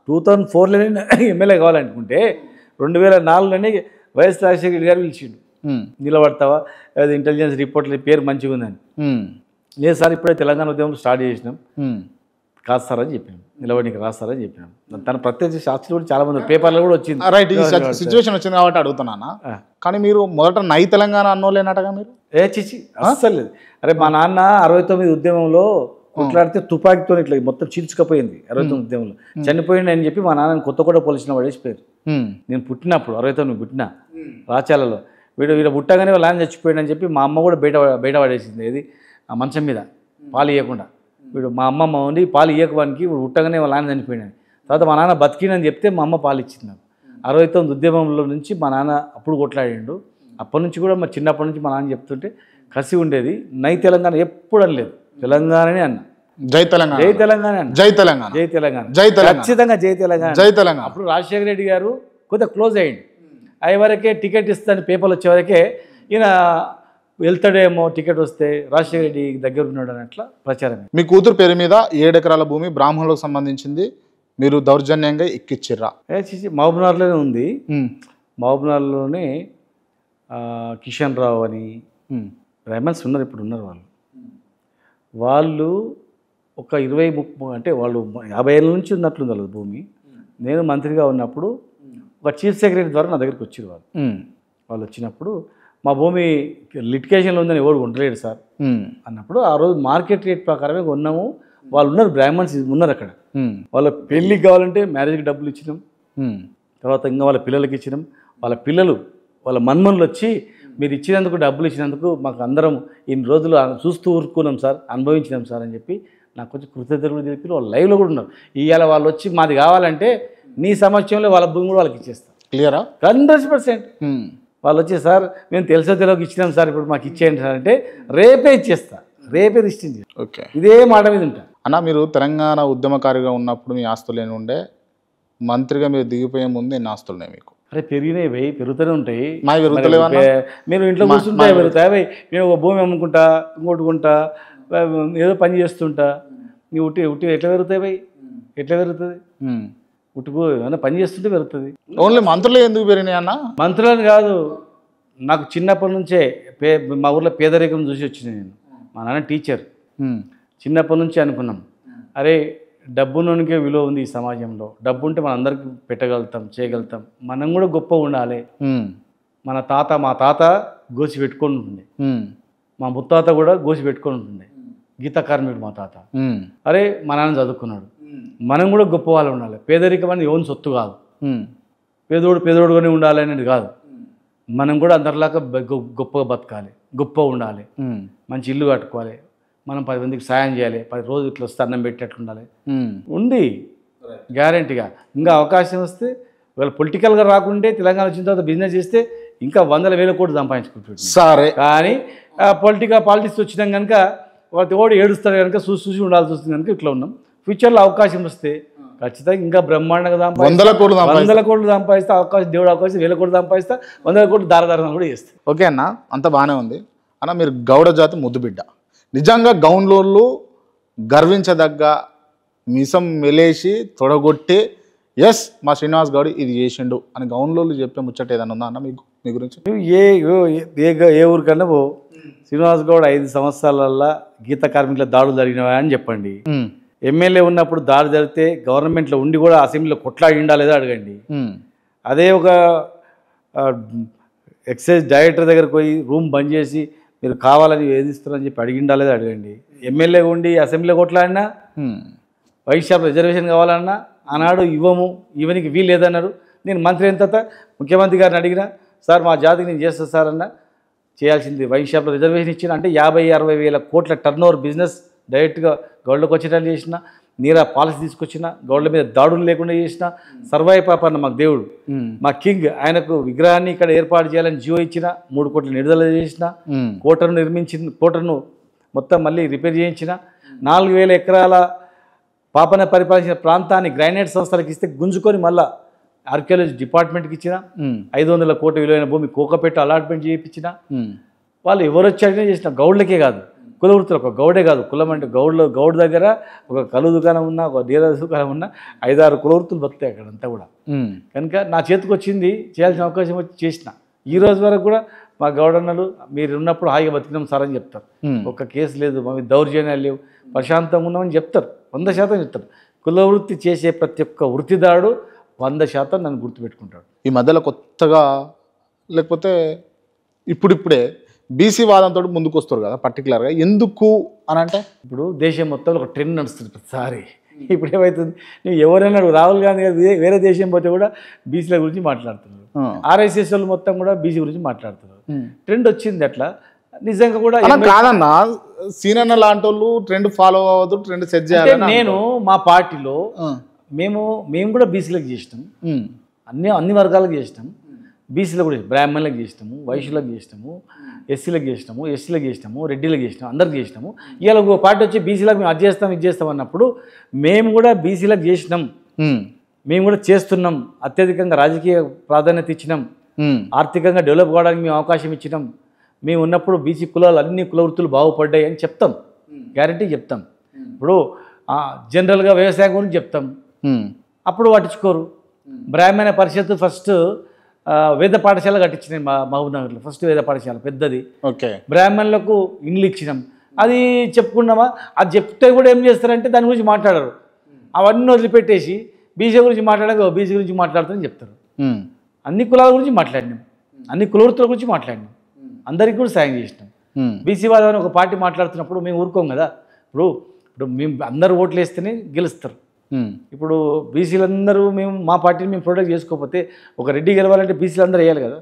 2004లోనే ఎమ్మెల్యే కావాలనుకుంటే 2004లోనే వైఎస్ రాజశేఖర రెడ్డి గారు పిలిచిండు, నిలబడతావా అది ఇంటెలిజెన్స్ రిపోర్ట్ల పేరు మంచిగా ఉందని. లేదు సార్ ఇప్పుడే తెలంగాణ ఉద్యమం స్టార్ట్ చేసినాం, కాదు సార్ అని చెప్పాను, నిలబడికి రాస్తారని చెప్పాను. తన ప్రత్యక్ష సాక్షులు కూడా చాలా మంది పేపర్లో కూడా వచ్చింది. రైట్, ఈ సిచ్యువేషన్ వచ్చింది కాబట్టి అడుగుతున్నానా. కానీ మీరు మొదట నై తెలంగాణ అన్నోలేనటగా మీరు? చిచ్చి అస్సలు లేదు. అరే మా నాన్న 69 ఉద్యమంలో కొట్లాడితే తుపాకీతో ఇట్లా మొత్తం చీల్చుకపోయింది. 69 ఉద్యమంలో చనిపోయింది అని చెప్పి మా నాన్న కొత్తగూడ పోలీసులో పడేసిపోయారు. నేను పుట్టినప్పుడు 69 పుట్టిన రాచాలలో వీడు పుట్టగానే వాళ్ళ ఆయన చచ్చిపోయాడు అని చెప్పి మా అమ్మ కూడా బయట పడేసింది. ఏది ఆ మంచం మీద పాలు ఇవ్వకుండా. వీడు మా అమ్మమ్మ ఉండి పాలు ఇవ్వకడానికి వీడు పుట్టగానే వాళ్ళ ఆయన చనిపోయాడు. తర్వాత మా నాన్న బతికినని చెప్తే మా అమ్మ పాలు ఇచ్చింది నాకు. 69 ఉద్యమంలో నుంచి మా నాన్న అప్పుడు కొట్లాడిండు. అప్పటి నుంచి కూడా మా చిన్నప్పటి నుంచి మా నాన్న చెప్తుంటే కసి ఉండేది. నై తెలంగాణ ఎప్పుడు అనలేదు, తెలంగాణనే అన్న. జై తెలంగాణ, జై తెలంగాణ అన్న, జై తెలంగాణ, జై తెలంగాణ, జై తెలంగాణ, ఖచ్చితంగా జై తెలంగాణ, జై తెలంగాణ. అప్పుడు రాజశేఖర రెడ్డి గారు కొద్దిగా క్లోజ్ అయ్యింది. అయ్యే వరకే టికెట్ ఇస్తాను పేపర్లు వచ్చే వరకే ఈయన వెళ్తాడేమో, టికెట్ వస్తే రాజశేఖర రెడ్డి దగ్గర ఉన్నాడు అని అట్లా ప్రచారం. మీ కూతురు పేరు మీద 7 ఎకరాల భూమి బ్రాహ్మణులకు సంబంధించింది, మీరు దౌర్జన్యంగా ఎక్కిచ్చిర్రా? మహబూబ్నగర్లోనే ఉంది. మహబూబ్నగర్లోనే కిషన్ రావు అని బ్రాహ్మణ్స్ ఉన్నారు, ఇప్పుడు ఉన్నారు. వాళ్ళు ఒక 20-30 అంటే వాళ్ళు 50 ఏళ్ళ నుంచి ఉన్నట్లుంది వాళ్ళ భూమి. నేను మంత్రిగా ఉన్నప్పుడు ఒక చీఫ్ సెక్రటరీ ద్వారా నా దగ్గరికి వచ్చారు వాళ్ళు వచ్చినప్పుడు మా భూమి లిటికేషన్లో ఉందని ఎవరు ఉండలేడు సార్ అన్నప్పుడు ఆ రోజు మార్కెట్ రేట్ ప్రకారమే కొన్నాము. వాళ్ళు ఉన్నారు, బ్రాహ్మణ్స్ ఉన్నారు అక్కడ. వాళ్ళ పెళ్ళికి కావాలంటే మ్యారేజ్కి డబ్బులు ఇచ్చినాం, తర్వాత ఇంకా వాళ్ళ పిల్లలకి ఇచ్చినాం. వాళ్ళ పిల్లలు వాళ్ళ మన్మనులు వచ్చి మీరు ఇచ్చినందుకు డబ్బులు ఇచ్చినందుకు మాకు అందరం ఇన్ని రోజులు చూస్తూ ఊరుకున్నాం సార్, అనుభవించినాం సార్ అని చెప్పి నాకు కొంచెం కృతజ్ఞతలు చెప్పి వాళ్ళు లైవ్లో కూడా ఉన్నారు. ఇవాళ వాళ్ళు వచ్చి మాది కావాలంటే నీ సమక్షంలో వాళ్ళ భూమి కూడా వాళ్ళకి ఇచ్చేస్తాం. క్లియరా? 100%. వాళ్ళు వచ్చి సార్ మేము తెలిసో తెలియక ఇచ్చినాం సార్, ఇప్పుడు మాకు ఇచ్చేయండి సార్ అంటే రేపే ఇచ్చేస్తా, రేపే రిజిస్టర్. ఓకే, ఇదే మాట మీద ఉంటా అన్న. మీరు తెలంగాణ ఉద్యమకారిగా ఉన్నప్పుడు మీ ఆస్తులు ఏమి ఉండే, మంత్రిగా మీరు దిగిపోయే ముందు ఎన్ని ఆస్తులు ఉన్నాయి మీకు? అరే పెరిగినాయి భయ్, పెరుగుతూనే ఉంటాయి. మావి పెరుగుతలేవా? మీరు ఇంట్లో కూర్చుంటే పెరుగుతాయి భయ్. నేను ఒక భూమి అమ్ముకుంటా, ఇంకోటి కొంటా, ఏదో పని చేస్తుంటా. నీ ఉట్టి ఎట్లా పెరుగుతాయి భయ్? ఎట్లా పెరుగుతుంది? ఉట్టుకు ఏమైనా పని చేస్తుంటే పెరుగుతుంది. ఓన్లీ మంత్రులు ఎందుకు పెరిగినాయి అన్న? మంత్రులని కాదు, నాకు చిన్నప్పటి నుంచే మా ఊర్లో పేదరికం చూసి వచ్చింది. నేను మా నాన్న టీచర్, చిన్నప్పటి నుంచి అనుకున్నాం అరే డబ్బులోనికే విలువ ఉంది ఈ సమాజంలో. డబ్బు ఉంటే మనం అందరికి పెట్టగలుగుతాం, చేయగలుగుతాం. మనం కూడా గొప్ప ఉండాలి. మా తాత గోసి పెట్టుకొని ఉంటుండే, మా ముత్తాత కూడా గోసి పెట్టుకొని ఉంటుండే. గీతా కార్మికుడు మా తాత. అరే మా నాన్న చదువుకున్నాడు, మనం కూడా గొప్ప వాళ్ళు ఉండాలి. పేదరికం అనేది ఓన్ సొత్తు కాదు, పేదోడుగానే ఉండాలి అనేది కాదు. మనం కూడా అందరిలాగా గొప్పగా బతకాలి, గొప్ప ఉండాలి, మంచి ఇల్లు కట్టుకోవాలి, మనం 10 మందికి సాయం చేయాలి, 10 రోజులు ఇట్లా వస్తే అన్నం పెట్టేట్లు ఉండాలి ఉంది గ్యారంటీగా. ఇంకా అవకాశం వస్తే వాళ్ళు పొలిటికల్గా రాకుంటే తెలంగాణ వచ్చిన తర్వాత బిజినెస్ చేస్తే ఇంకా 100,000 కోట్లు సంపాదించుకుంటుంది. సరే, కానీ పాలిటిక్స్ వచ్చినాం కనుక వాటి ఓడి ఏడుస్తారు కనుక చూసి ఉండాల్సి వస్తుంది కనుక ఇట్లా ఉన్నాం. ఫ్యూచర్లో అవకాశం వస్తే ఖచ్చితంగా ఇంకా బ్రహ్మాండంగా 100 కోట్లు సంపాదిస్తా, అవకాశం దేవుడు అవకాశం 1000 కోట్లు సంపాదిస్తా, 100 కోట్లు దారదారం కూడా చేస్తా. ఓకే అన్న, అంత బాగానే ఉంది అన్న. మీరు గౌడ జాతి ముద్దు బిడ్డ, నిజంగా గౌన్లోళ్ళు గర్వించదగ్గ మిసం మెలేసి తొడగొట్టి ఎస్ మా శ్రీనివాస్ గౌడ్ ఇది చేసిండు అని గౌన్లోళ్ళు చెప్పే ముచ్చట ఏదన్నా ఉందా అన్న మీకు? మీ గురించి ఏ ఊరికన్నా శ్రీనివాస్ గౌడ్ 5 సంవత్సరాలల్లో గీత కార్మికుల దాడులు జరిగినవా అని చెప్పండి. ఎమ్మెల్యే ఉన్నప్పుడు దాడి జరిగితే గవర్నమెంట్లో ఉండి కూడా అసెంబ్లీలో కొట్లాడి ఉండాలేదో అడగండి. అదే ఒక ఎక్సైజ్ డైరెక్టర్ దగ్గరకు పోయి రూమ్ బంద్ చేసి మీరు కావాలని వేధిస్తున్నారని చెప్పి అడిగిండాలేదో అడగండి. ఎమ్మెల్యే ఉండి అసెంబ్లీలో కొట్లాడినా, వైశ్యాప్ రిజర్వేషన్ కావాలన్నా ఆనాడు ఇవ్వనికి వీలు లేదన్నారు. నేను మంత్రి అయిన తర్వాత ముఖ్యమంత్రి గారిని అడిగినా, సార్ మా జాతికి నేను చేస్తా సార్ అన్న, చేయాల్సింది. వైన్ షాప్లో రిజర్వేషన్ ఇచ్చిన అంటే 50-60 వేల కోట్ల టర్న్ ఓవర్ బిజినెస్ డైరెక్ట్గా గౌడ్లోకి వచ్చేటట్లు చేసిన, నీరా పాలసీ తీసుకొచ్చిన, గౌడ్ల మీద దాడులు లేకుండా చేసిన, సర్వాయి పాపన్న మాకు దేవుడు, మా కింగ్, ఆయనకు విగ్రహాన్ని ఇక్కడ ఏర్పాటు చేయాలని జియో ఇచ్చిన, 3 కోట్లు విడుదల చేసిన, కోటను నిర్మించిన, కోటను మొత్తం మళ్ళీ రిపేర్ చేయించిన, 4,000 ఎకరాల పాపన పరిపాలించిన ప్రాంతాన్ని గ్రానైట్ సంస్థలకు ఇస్తే గుంజుకొని మళ్ళా ఆర్కియాలజీ డిపార్ట్మెంట్కి ఇచ్చిన, 500 కోట్ల విలువైన భూమి కోకపెట్ట అలాట్మెంట్ చేయించిన. వాళ్ళు ఎవరు వచ్చారనే చేసిన, గౌడ్లకే కాదు కుల వృత్తులు, ఒక గౌడే కాదు, కులం అంటే గౌడ్ దగ్గర ఒక కలు దుకాణం ఉన్నా, ఒక డీల దుకాణం ఉన్నా 5-6 కుల వృత్తులు బతుకుతాయి అక్కడంతా కూడా. కనుక నా చేతికి వచ్చింది, చేయాల్సిన అవకాశం వచ్చి చేసిన. ఈ రోజు వరకు కూడా మా గౌడన్నలు మీరు ఉన్నప్పుడు హాయిగా బతికినాం సార్ అని చెప్తారు. ఒక్క కేసు లేదు, మా మీద దౌర్జన్యాలు లేవు, ప్రశాంతంగా ఉన్నామని చెప్తారు. 100% చెప్తారు. కుల వృత్తి చేసే ప్రతి ఒక్క వృత్తిదారుడు 100% నన్ను గుర్తుపెట్టుకుంటాడు. ఈ మధ్యలో కొత్తగా లేకపోతే ఇప్పుడిప్పుడే బీసీ వాదంతో ముందుకు వస్తారు కదా, పర్టికులర్గా ఎందుకు అని అంటే ఇప్పుడు దేశం మొత్తంలో ఒక ట్రెండ్ నడుస్తుంది ప్రతిసారి. ఇప్పుడు ఏమవుతుంది, నువ్వు ఎవరైనా రాహుల్ గాంధీ గారు వేరే దేశం పోతే కూడా బీసీల గురించి మాట్లాడుతున్నారు, ఆర్ఎస్ఎస్ వాళ్ళు మొత్తం కూడా బీసీ గురించి మాట్లాడుతున్నారు. ట్రెండ్ వచ్చింది అట్లా. నిజంగా కూడా కాదన్నా, సీనన్న లాంటి వాళ్ళు ట్రెండ్ ఫాలో అవ్వద్దు, ట్రెండ్ సెట్ చేయాలి. నేను మా పార్టీలో మేము కూడా బీసీలకు చేసినాం, అన్ని వర్గాలకు చేసినాం. బీసీలకు కూడా బ్రాహ్మణులకు చేసినాము, వైశ్యులకు చేసినాము, ఎస్సీలకు చేసినాము, ఎస్సీలకు చేసినాము, రెడ్డిలకు చేసినాము, అందరికి చేసినాము. ఇవాళ ఒక పార్టీ వచ్చి బీసీలకు మేము అది చేస్తాం ఇది చేస్తాం అన్నప్పుడు మేము కూడా బీసీలకు చేసినాం, మేము కూడా చేస్తున్నాం. అత్యధికంగా రాజకీయ ప్రాధాన్యత ఇచ్చినాం, ఆర్థికంగా డెవలప్ కావడానికి మేము అవకాశం ఇచ్చినాం. మేము ఉన్నప్పుడు బీసీ కులాలు అన్ని కుల వృత్తులు బాగుపడ్డాయి అని చెప్తాం, గ్యారంటీ చెప్తాం. ఇప్పుడు జనరల్గా వ్యవసాయం గురించి చెప్తాం, అప్పుడు పట్టించుకోరు. బ్రాహ్మణ పరిషత్ ఫస్ట్ వేద పాఠశాల కట్టించినాయి మహబూబ్నగర్లో, ఫస్ట్ వేద పాఠశాల పెద్దది. ఓకే, బ్రాహ్మణులకు ఇండ్లు ఇచ్చినాం. అది చెప్పుకున్నామా, అది చెప్తే కూడా ఏం చేస్తారంటే దాని గురించి మాట్లాడరు. అవన్నీ వదిలిపెట్టేసి బీసీ గురించి మాట్లాడక బీసీ గురించి మాట్లాడుతుందని చెప్తారు. అన్ని కులాల గురించి మాట్లాడినాం, అన్ని కుల వృత్తుల గురించి మాట్లాడినాం, అందరికీ కూడా సాయం చేసినాం. బీసీ వాదం అని ఒక పార్టీ మాట్లాడుతున్నప్పుడు మేము ఊరుకోం కదా. ఇప్పుడు మేము అందరూ ఓట్లు వేస్తేనే గెలుస్తారు. ఇప్పుడు బీసీలందరూ మేము మా పార్టీని మేము ప్రొటెక్ట్ చేసుకోకపోతే, ఒక రెడ్డి గెలవాలంటే బీసీలు అందరూ వేయాలి కదా,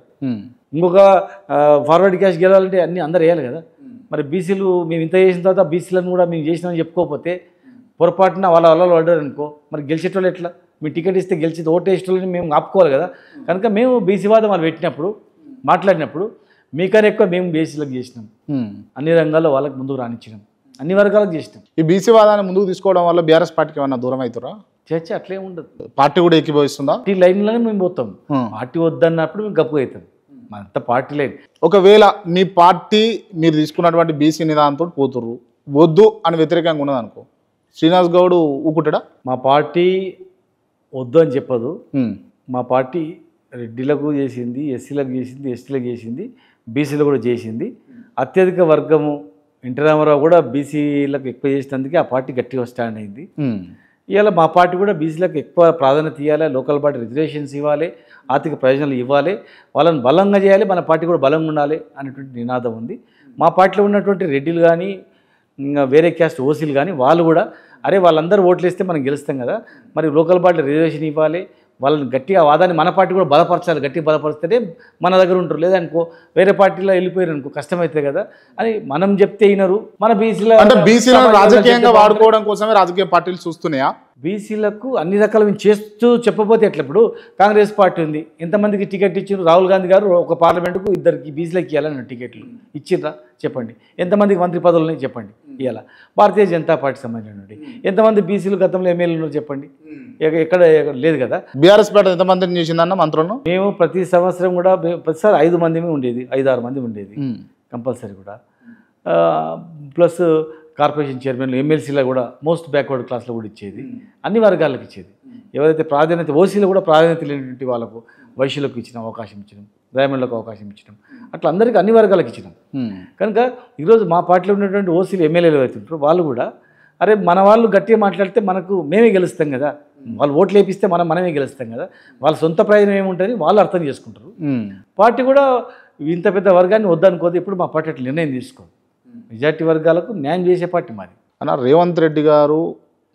ఇంకొక ఫార్వర్డ్ క్యాష్ గెలవాలంటే అందరూ వేయాలి కదా. మరి బీసీలు మేము ఇంత చేసిన తర్వాత బీసీలను కూడా మేము చేసినామని చెప్పుకోకపోతే పొరపాటున వాళ్ళ పడ్డారు అనుకో, మరి గెలిచేటోళ్ళు ఎట్లా? మీ టికెట్ ఇస్తే గెలిచేది ఓటు వేసేటోళ్ళని మేము ఆపుకోవాలి కదా. కనుక మేము బీసీ వాదం వాళ్ళు పెట్టినప్పుడు మాట్లాడినప్పుడు మీకన్నా ఎక్కువ మేము బీసీలకు చేసినాం, అన్ని రంగాల్లో వాళ్ళకి ముందుకు రానిచ్చినాం, అన్ని వర్గాలకు చేసినాం. ఈ బీసీ వాదాన్ని ముందుకు తీసుకోవడం వల్ల బీఆర్ఎస్ పార్టీకి ఏమన్నా దూరం అవుతారా? చర్చ అట్లే ఉండదు, పార్టీ కూడా ఏకీభవిస్తుందా? పార్టీ లైన్లోనే మేము పోతాం. పార్టీ వద్దన్నప్పుడు మేము గప్పు అవుతాం, మనంతా పార్టీ లైన్. ఒకవేళ మీ పార్టీ మీరు తీసుకున్నటువంటి బీసీ నిదానంతో పోతుర్రు, వద్దు అని వ్యతిరేకంగా ఉన్నది అనుకో, శ్రీనివాస్ గౌడ్ ఊకుంటాడా? మా పార్టీ వద్దు అని చెప్పదు. మా పార్టీ రెడ్డిలకు చేసింది, ఎస్సీలకు చేసింది, ఎస్టీలకు చేసింది, బీసీలు కూడా చేసింది. అత్యధిక వర్గము ఎన్టీ రామారావు కూడా బీసీలకు ఎక్కువ చేసినందుకే ఆ పార్టీ గట్టిగా స్టాండ్ అయింది. ఇవాళ మా పార్టీ కూడా బీసీలకు ఎక్కువ ప్రాధాన్యత ఇవ్వాలి, లోకల్ పార్టీ రిజర్వేషన్స్ ఇవ్వాలి, ఆర్థిక ప్రయోజనాలు ఇవ్వాలి, వాళ్ళని బలంగా చేయాలి, మన పార్టీ కూడా బలంగా ఉండాలి అనేటువంటి నినాదం ఉంది. మా పార్టీలో ఉన్నటువంటి రెడ్డిలు కానీ వేరే క్యాస్ట్ ఓసీలు కానీ వాళ్ళు కూడా అరే వాళ్ళందరూ ఓట్లు వేస్తే మనం గెలుస్తాం కదా, మరి లోకల్ పార్టీ రిజర్వేషన్ ఇవ్వాలి, వాళ్ళని గట్టిగా వాదాన్ని మన పార్టీ కూడా బలపరచాలి, గట్టిగా బలపరిస్తేనే మన దగ్గర ఉంటారు. లేదనుకో వేరే పార్టీలో వెళ్ళిపోయారు అనుకో కష్టమవుతుంది కదా అని మనం చెప్తే అయినారు. మన బీసీలో రాజకీయంగా వాడుకోవడం కోసమే రాజకీయ పార్టీలు చూస్తున్నాయా? బీసీలకు అన్ని రకాల మేము చేస్తూ చెప్పబోతే ఎట్లా? ఇప్పుడు కాంగ్రెస్ పార్టీ ఉంది, ఎంతమందికి టికెట్ ఇచ్చారు? రాహుల్ గాంధీ గారు ఒక పార్లమెంటుకు 2 బీసీలకు ఇవ్వాలని టికెట్లు ఇచ్చిండ్రా చెప్పండి? ఎంతమందికి మంత్రి పదవులు ఉన్నాయి చెప్పండి? ఇవాళ భారతీయ జనతా పార్టీ సంబంధించినటువంటి ఎంతమంది బీసీలు గతంలో ఎమ్మెల్యేలు ఉన్నారు చెప్పండి? ఎక్కడ లేదు కదా. బీఆర్ఎస్ పార్టీ ఎంతమందిని చేసిందన్న మంత్రులను? మేము ప్రతి సంవత్సరం కూడా ప్రతిసారి 5 మంది ఉండేది, 5-6 మంది ఉండేది కంపల్సరీ కూడా. ప్లస్ కార్పొరేషన్ చైర్మన్లు, ఎమ్మెల్సీలో కూడా మోస్ట్ బ్యాక్వర్డ్ క్లాస్లో కూడా ఇచ్చేది, అన్ని వర్గాలకు ఇచ్చేది. ఎవరైతే ప్రాధాన్యత ఓసీలో కూడా ప్రాధాన్యత లేనటువంటి వాళ్ళకు వైశ్యులకు ఇచ్చిన అవకాశం ఇచ్చినాం, బ్రాహ్మణులకు అవకాశం ఇచ్చినాం, అట్లా అందరికీ అన్ని వర్గాలకు ఇచ్చినాం. కనుక ఈరోజు మా పార్టీలో ఉన్నటువంటి ఓసీలు ఎమ్మెల్యేలు అవుతుంటారు వాళ్ళు కూడా అరే మన వాళ్ళు గట్టిగా మాట్లాడితే మనకు మేమే గెలుస్తాం కదా, వాళ్ళు ఓట్లు వేపిస్తే మనమే గెలుస్తాం కదా, వాళ్ళ సొంత ప్రయోజనం ఏముంటుంది వాళ్ళు అర్థం చేసుకుంటారు. పార్టీ కూడా ఇంత పెద్ద వర్గాన్ని వద్దనుకోదు, ఇప్పుడు మా పార్టీ అట్లా నిర్ణయం తీసుకోదు. మెజార్టీ వర్గాలకు న్యాయం చేసే పార్టీ మాది. అన్న, రేవంత్ రెడ్డి గారు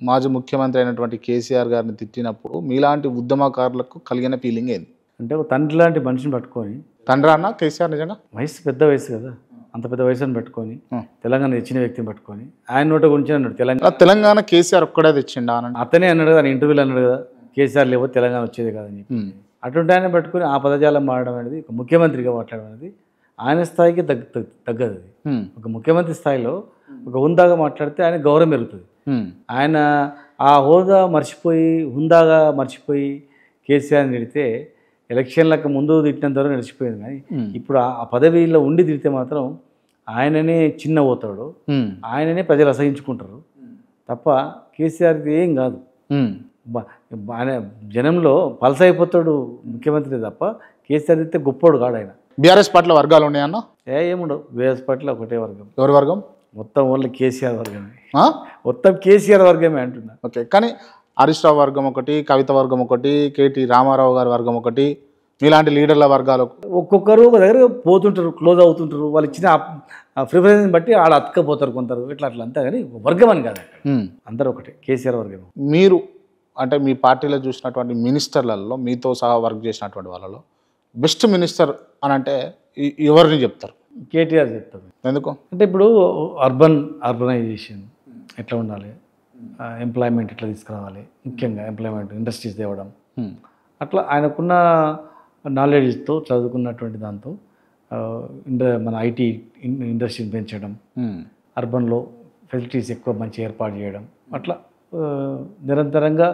మాజీ ముఖ్యమంత్రి అయినటువంటి కేసీఆర్ గారిని తిట్టినప్పుడు మీలాంటి ఉద్యమకారులకు కలిగిన ఫీలింగ్ ఏంది? అంటే ఒక తండ్రి లాంటి మనిషిని పట్టుకొని తండ్రి అన్న కేసీఆర్ నిజంగా వయసు పెద్ద వయసు కదా, అంత పెద్ద వయసుని పెట్టుకొని తెలంగాణ తెచ్చిన వ్యక్తిని పట్టుకొని ఆయన నోట గురించి అన్నాడు తెలంగాణ కేసీఆర్ ఒక్కడే తెచ్చిండా అని అతనే అన్నాడు కదా, ఆయన ఇంటర్వ్యూలో అన్నాడు కదా, కేసీఆర్ లేకపోతే తెలంగాణ వచ్చేది కాదని చెప్పి. అటువంటి ఆయన పట్టుకొని ఆ పదజాలం మారడం అనేది, ఒక ముఖ్యమంత్రిగా మాట్లాడడం అనేది ఆయన స్థాయికి తగ్గదు అది. ఒక ముఖ్యమంత్రి స్థాయిలో ఒక హుందాగా మాట్లాడితే ఆయన గౌరవం పెరుగుతుంది. ఆయన ఆ హోదా మర్చిపోయి హుందాగా మర్చిపోయి కేసీఆర్ని తిడితే ఎలక్షన్లకు ముందు తిట్టినంత వరకు నడిచిపోయింది. కానీ ఇప్పుడు ఆ పదవిలో ఉండి తిడితే మాత్రం ఆయననే చిన్న పోతాడు, ఆయననే ప్రజలు అసహించుకుంటారు తప్ప కేసీఆర్కి ఏం కాదు. ఆయన జనంలో పలస అయిపోతాడు ముఖ్యమంత్రి తప్ప కేసీఆర్ అయితే గొప్పోడు కాడు ఆయన. బీఆర్ఎస్ పార్టీలో వర్గాలు ఉన్నాయన్న? ఏముండవు, బీఆర్ఎస్ పార్టీలో ఒకటే వర్గం. ఎవరి వర్గం? మొత్తం ఓన్లీ కేసీఆర్ వర్గమే, మొత్తం కేసీఆర్ వర్గమే అంటున్నా. ఓకే, కానీ హరీష్ రావు వర్గం ఒకటి, కవిత వర్గం ఒకటి, కేటీ రామారావు గారి వర్గం ఒకటి, మీలాంటి లీడర్ల వర్గాలు ఒక్కొక్కరు ఒక దగ్గర పోతుంటారు, క్లోజ్ అవుతుంటారు. వాళ్ళు ఇచ్చిన ప్రిఫరెన్స్ బట్టి ఆడ అతకపోతారు కొందరు, ఇట్లా అట్లా అంతా. కానీ వర్గం అని కాదు, అందరూ ఒకటే కేసీఆర్ వర్గం. మీరు అంటే మీ పార్టీలో చూసినటువంటి మినిస్టర్లలో మీతో సహా వర్క్ చేసినటువంటి వాళ్ళలో బెస్ట్ మినిస్టర్ అని అంటే ఎవరిని చెప్తారు? కేటీఆర్ చెప్తారు. ఎందుకు అంటే ఇప్పుడు అర్బనైజేషన్ ఎట్లా ఉండాలి, ఎంప్లాయ్మెంట్ ఎట్లా తీసుకురావాలి, ముఖ్యంగా ఎంప్లాయ్మెంట్ ఇండస్ట్రీస్ తేవడం, అట్లా ఆయనకున్న నాలెడ్జ్తో చదువుకున్నటువంటి దాంతో మన ఐటీ ఇండస్ట్రీని పెంచడం, అర్బన్లో ఫెసిలిటీస్ ఎక్కువ మంచి ఏర్పాటు చేయడం, అట్లా నిరంతరంగా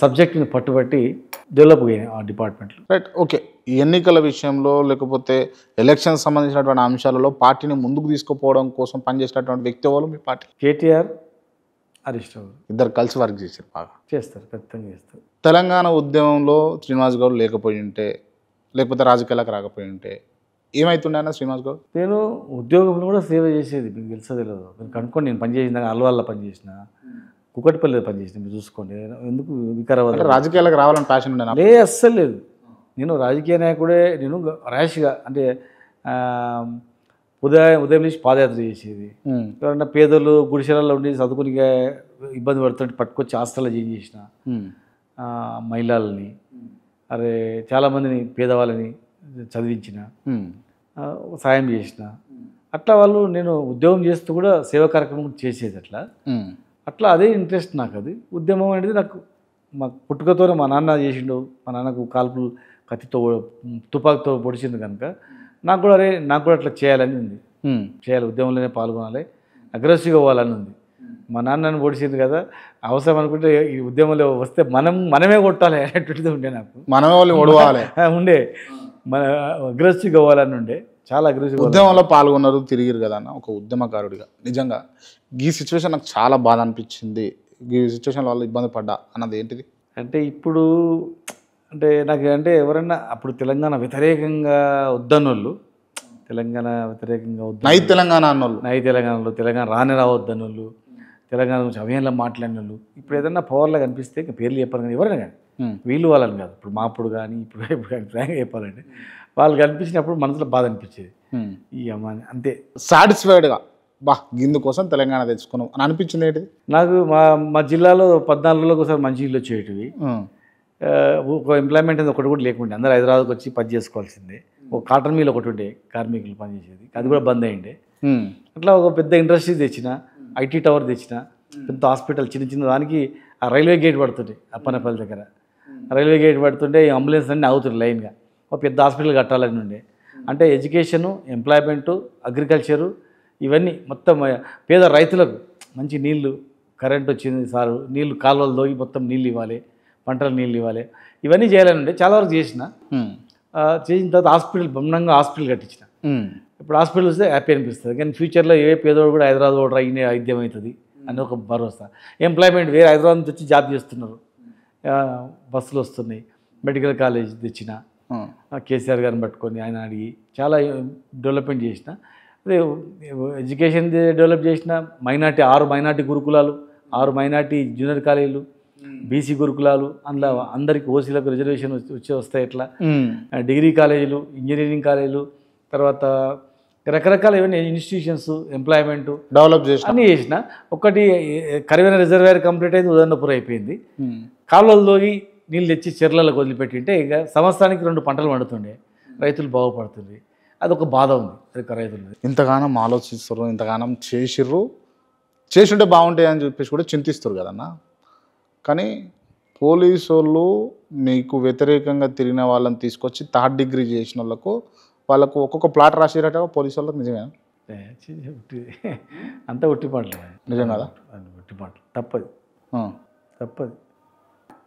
సబ్జెక్ట్ని పట్టుబట్టి డెవలప్ అయ్యాయి ఆ డిపార్ట్మెంట్లో. Right, okay. ఎన్నికల విషయంలో లేకపోతే ఎలక్షన్ సంబంధించినటువంటి అంశాలలో పార్టీని ముందుకు తీసుకుపోవడం కోసం పనిచేసినటువంటి వ్యక్తి ఎవరు మీ పార్టీ? కేటీఆర్, హరీష్ రావు ఇద్దరు కలిసి వర్క్ చేశారు, బాగా చేస్తారు, ఖచ్చితంగా చేస్తారు. తెలంగాణ ఉద్యమంలో శ్రీనివాస్ గౌడ్ లేకపోయి ఉంటే, లేకపోతే రాజకీయాలకు రాకపోయి ఉంటే ఏమవుతుండే అన్న శ్రీనివాస్ గౌడ్? నేను ఉద్యోగంలో కూడా సేవ చేసేది, మీకు తెలుసా తెలియదు, మీరు కనుక్కోండి. నేను పనిచేసిన అల్వాల్లో పనిచేసిన, కుకట్పల్లిలో పనిచేసిన, మీరు చూసుకోండి. ఎందుకు వికారాబాద్ రాజకీయాలకు రావాలని ప్యాషన్ ఉండే? లే, అస్సలు లేదు. నేను రాజకీయ నాయకుడే. నేను ర్యాష్గా అంటే ఉదయం నుంచి పాదయాత్ర చేసేది. ఎవరైనా పేదలు గుడిసెలలో ఉండి చదువుకుని ఇబ్బంది పడుతుంటే పట్టుకొచ్చి హాస్టల్లో చేంజ్ చేసిన, మహిళల్ని, అరే చాలామందిని పేదవాళ్ళని చదివించిన, సాయం చేసిన, అట్లా వాళ్ళు నేను ఉద్యోగం చేస్తూ కూడా సేవా కార్యక్రమం చేసేది. అట్లా అదే ఇంట్రెస్ట్ నాకు. అది ఉద్యమం అనేది నాకు మా పుట్టుకతోనే మా నాన్న చేసిండు. మా నాన్నకు కాల్పులు కత్తితో తుపాకుతో పొడిచింది కనుక నాకు కూడా అట్లా చేయాలని ఉంది. చేయాలి, ఉద్యమంలోనే పాల్గొనాలి, అగ్రెసివ్గా పోవాలని ఉంది. మా నాన్నని పొడిచింది కదా, అవసరం అనుకుంటే ఈ ఉద్యమంలో వస్తే మనమే కొట్టాలి అనేటువంటిది ఉండే నాకు. మనమే వాళ్ళు ఒడవాలి ఉండే, మన అగ్రెసివ్గా పోవాలని ఉండే. చాలా అగ్రెసివ్ ఉద్యమంలో పాల్గొన్నారు, తిరిగిరు కదా అన్న. ఒక ఉద్యమకారుడిగా నిజంగా ఈ సిచ్యువేషన్ నాకు చాలా బాధ అనిపించింది, ఈ సిచ్యువేషన్ వల్ల ఇబ్బంది పడ్డా అన్నది ఏంటిది? అంటే ఇప్పుడు అంటే నాకు అంటే ఎవరన్నా అప్పుడు తెలంగాణ వ్యతిరేకంగా వద్దన్నోళ్ళు, తెలంగాణ వ్యతిరేకంగా నై తెలంగాణ అన్నోళ్ళు, తెలంగాణలో తెలంగాణ రావద్దన్నోళ్ళు, తెలంగాణ గురించి అభియాన్లో మాట్లాడిన వాళ్ళు ఇప్పుడు ఏదన్నా పవర్లో కనిపిస్తే ఇంకా పేర్లు చెప్పాలి. కానీ ఎవరైనా కానీ వీళ్ళు వాళ్ళని కాదు, ఇప్పుడు మాప్పుడు కానీ ఇప్పుడు కానీ ఫ్రాంక్గా చెప్పాలంటే వాళ్ళు కనిపించినప్పుడు మనసులో బాధ అనిపించేది. ఈ అమ్మాయి అంతే సాటిస్ఫైడ్గా బా ఇందుకోసం తెలంగాణ తెచ్చుకున్నాం అని అనిపించింది. ఏంటిది నాకు మా జిల్లాలో 14 రోజులకు ఒకసారి మంచి ఇల్లు వచ్చేటివి. ఒక ఎంప్లాయ్మెంట్ అనేది ఒకటి కూడా లేకుండే, అందరూ హైదరాబాద్కి వచ్చి పని చేసుకోవాల్సిందే. ఒక కాటన్ మిల్ ఒకటి ఉండే, కార్మికులు పనిచేసేది, అది కూడా బంద్ అయ్యిండే. అట్లా ఒక పెద్ద ఇండస్ట్రీ తెచ్చిన, ఐటీ టవర్ తెచ్చిన, పెద్ద హాస్పిటల్, చిన్న దానికి ఆ రైల్వే గేట్ పడుతుండే అప్పనపల్లి దగ్గర. రైల్వే గేట్ పడుతుంటే అంబులెన్స్ అన్నీ ఆగుతుంది లైన్గా. ఒక పెద్ద హాస్పిటల్ కట్టాలని ఉండే. అంటే ఎడ్యుకేషను, ఎంప్లాయ్మెంటు, అగ్రికల్చరు, ఇవన్నీ మొత్తం పేద రైతులకు మంచి నీళ్లు, కరెంట్ వచ్చింది సారు, నీళ్లు కాలువలు దోగి మొత్తం నీళ్ళు ఇవ్వాలి, పంటలకు నీళ్ళు ఇవ్వాలి, ఇవన్నీ చేయాలని ఉండే. చాలా వరకు చేసిన తర్వాత హాస్పిటల్ బ్రహ్మాండంగా హాస్పిటల్ కట్టించిన. ఇప్పుడు హాస్పిటల్ వస్తే హ్యాపీ అనిపిస్తుంది. కానీ ఫ్యూచర్లో ఏ పేదోడు కూడా హైదరాబాద్ కూడా అయిన వైద్యం అవుతుంది అని ఒక భరోసా. ఎంప్లాయ్మెంట్ వేరే హైదరాబాద్ నుంచి వచ్చి జాబ్ చేస్తున్నారు, బస్సులు వస్తున్నాయి. మెడికల్ కాలేజ్ తెచ్చిన, కేసీఆర్ గారిని పట్టుకొని ఆయన అడిగి చాలా డెవలప్మెంట్ చేసిన. అదే ఎడ్యుకేషన్ డెవలప్ చేసిన. మైనార్టీ 6 మైనార్టీ గురుకులాలు, 6 మైనార్టీ జూనియర్ కాలేజీలు, బీసీ గురుకులాలు, అందులో అందరికి ఓసీలకు రిజర్వేషన్ వస్తాయి. ఎట్లా డిగ్రీ కాలేజీలు, ఇంజనీరింగ్ కాలేజీలు, తర్వాత రకరకాల ఇవన్నీ ఇన్స్టిట్యూషన్స్, ఎంప్లాయ్మెంట్ డెవలప్ చేసిన అన్నీ చేసిన. ఒకటి కరివెన రిజర్వేర్ కంప్లీట్ అయింది, ఉదన్నపూర్ అయిపోయింది. కాలువలు దోగి నీళ్ళు తెచ్చి చెర్లలకు వదిలిపెట్టింటే ఇక సంవత్సరానికి 2 పంటలు పండుతుండే. రైతులు బాగుపడుతుంది. అదొక బాధ ఉంది రైతులు. ఇంతగానం ఆలోచిస్తారు, ఇంతగానం చేసింటే బాగుంటాయి అని చెప్పేసి కూడా చింతిస్తారు కదన్నా. కానీ పోలీసు వాళ్ళు మీకు వ్యతిరేకంగా తిరిగిన వాళ్ళని తీసుకొచ్చి 3rd డిగ్రీ చేసిన వాళ్ళకు ఒక్కొక్క ప్లాట్ రాసిరట పోలీసు వాళ్ళకి. నిజమేనా? అంతా ఒట్టి పాటలు. నిజం కదా? ఒట్టి పాటలు. తప్పదు.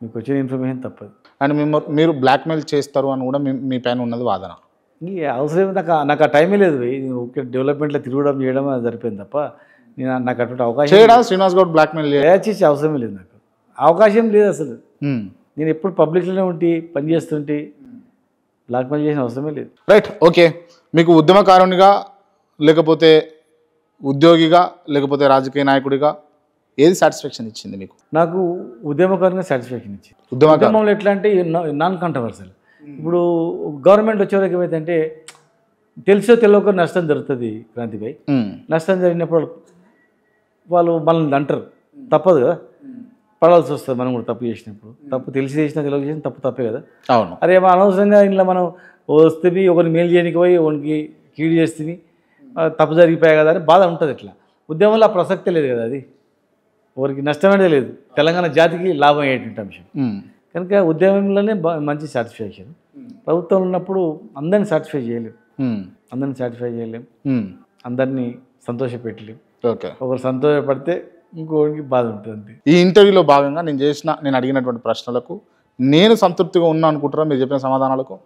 మీకు వచ్చిన ఇన్ఫర్మేషన్ తప్పదు. అండ్ మీరు బ్లాక్మెయిల్ చేస్తారు అని కూడా మీ పైన ఉన్నది వాదన. ఈ అవసరం నాకు ఆ టైమే లేదు. ఓకే, డెవలప్మెంట్లో తిరగడం చేయడం అది సరిపోయింది తప్ప నాకు అటువంటి అవకాశం చేయడా శ్రీనివాస్ గౌడ్ బ్లాక్మెయిల్ చేసే అవసరమే లేదు. నాకు అవకాశం లేదు అసలు. నేను ఎప్పుడు పబ్లిక్లోనే పనిచేస్తుంటే బ్లాక్మెయిల్ చేసిన అవసరమే లేదు. Right, okay. మీకు ఉద్యమకారునిగా లేకపోతే ఉద్యోగిగా లేకపోతే రాజకీయ నాయకుడిగా ఏది సాటిస్ఫాక్షన్ ఇచ్చింది మీకు? నాకు ఉద్యమకారునిగా సాటిస్ఫాక్షన్ ఇచ్చింది. ఉద్యమంలో ఎట్లా అంటే నాన్ కాంట్రవర్సల్. ఇప్పుడు గవర్నమెంట్ వచ్చేవరకు ఏమైందంటే తెలిసో తెలియక నష్టం జరుగుతుంది క్రాంతిపై. నష్టం జరిగినప్పుడు వాళ్ళు మనల్ని అంటారు, తప్పదు కదా, పడాల్సి వస్తుంది. మనం కూడా తప్పు చేసినప్పుడు, తప్పు తెలిసి చేసినా తెలియక చేసిన తప్పే కదా. అవును. అరే అనవసరంగా ఇంట్లో మనం వస్తే ఒకరిని మేలు చేయడానికి పోయి ఒకరికి కీడు చేస్తే తప్పు జరిగిపోయాయి కదా అని బాధ ఉంటుంది. ఇట్లా ఉద్యమంలో ఆ ప్రసక్తే లేదు కదా, అది ఎవరికి నష్టమేదే లేదు, తెలంగాణ జాతికి లాభం అయ్యేటువంటి అంశం. కనుక ఉద్యమంలోనే మంచి సాటిస్ఫాక్షన్. ప్రభుత్వంలో ఉన్నప్పుడు అందరినీ సాటిస్ఫై చేయలేము, అందరినీ సంతోషపెట్టలేము. ఓకే, ఒకరు సంతోషపడితే ఇంకోటికి బాధ ఉంటుంది. ఈ ఇంటర్వ్యూలో భాగంగా నేను అడిగినటువంటి ప్రశ్నలకు నేను సంతృప్తిగా ఉన్నా అనుకుంటారా మీరు చెప్పిన సమాధానాలకు?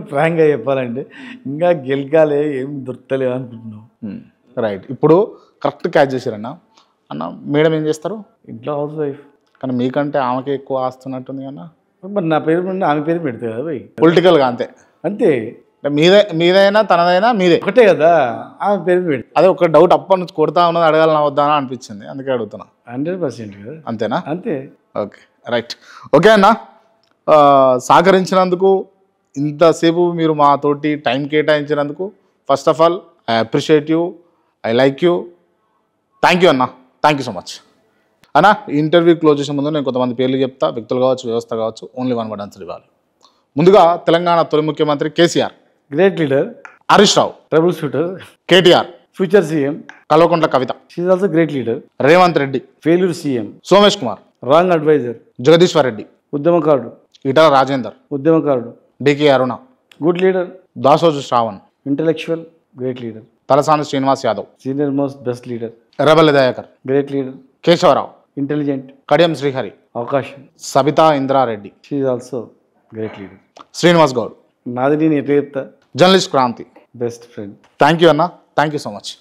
ఫ్రాంక్గా చెప్పాలంటే ఇంకా గెలకాలే, ఏం దొరకలే అనుకుంటున్నాం. రైట్, ఇప్పుడు కరెక్ట్ క్యాచ్ చేశారన్న. అన్న మేడం ఏం చేస్తారు? ఇంట్లో హౌస్ వైఫ్. కానీ మీకంటే ఆమెకి ఎక్కువ ఆస్తున్నట్టుంది అన్న. మరి నా పేరు ఆమె పేరు పెడతాయి కదా భయ్, పొలిటికల్గా. అంతే మీదైనా తనదైనా మీదే ఒకటే కదా, ఆమె పేరు పెడతా. అదే ఒక డౌట్ అప్పటి నుంచి కొడతా ఉన్నది, అడగాలని వద్దా అనిపించింది, అందుకే అడుగుతున్నా. 100% కదా. అంతేనా? అంతే. Okay, right. ఓకే అన్న, సహకరించినందుకు, ఇంతసేపు మీరు మాతోటి టైం కేటాయించినందుకు first of all I appreciate you, I like you. Thank you అన్న, థ్యాంక్ యూ సో మచ్ అన్న. ఈ ఇంటర్వ్యూ క్లోజ్ చేసే ముందు నేను కొంతమంది పేర్లు చెప్తా, వ్యక్తులు కావచ్చు, వ్యవస్థ కావచ్చు. ఓన్లీ 1 word ఆన్సర్ ఇవ్వాలి. ముందుగా తెలంగాణ తొలి ముఖ్యమంత్రి KCR, great leader. Harish Rao, trouble shooter. KTR, future CM. Kalvakuntla Kavitha, she is also great leader. Revanth Reddy, failure CM. Somesh Kumar, wrong adviser. Jagadishwar Reddy, ఉద్యమకారుడు. ఈటల రాజేందర్, ఉద్యమకారుడు. DK Aruna, good leader. Dasoju Sravan, intellectual, great leader. Talasani Srinivas Yadav, senior most best leader. Rebel Dayakar, great leader. Keshava Rao, intelligent. Kadiyam Srihari, అవకాశం. Sabitha Indra Reddy, she is also great leader. Srinivas Goud, నాది నేను ఎట్లా చెప్తా, journalist Kranti. Best friend. Thank you అన్న, thank you so much.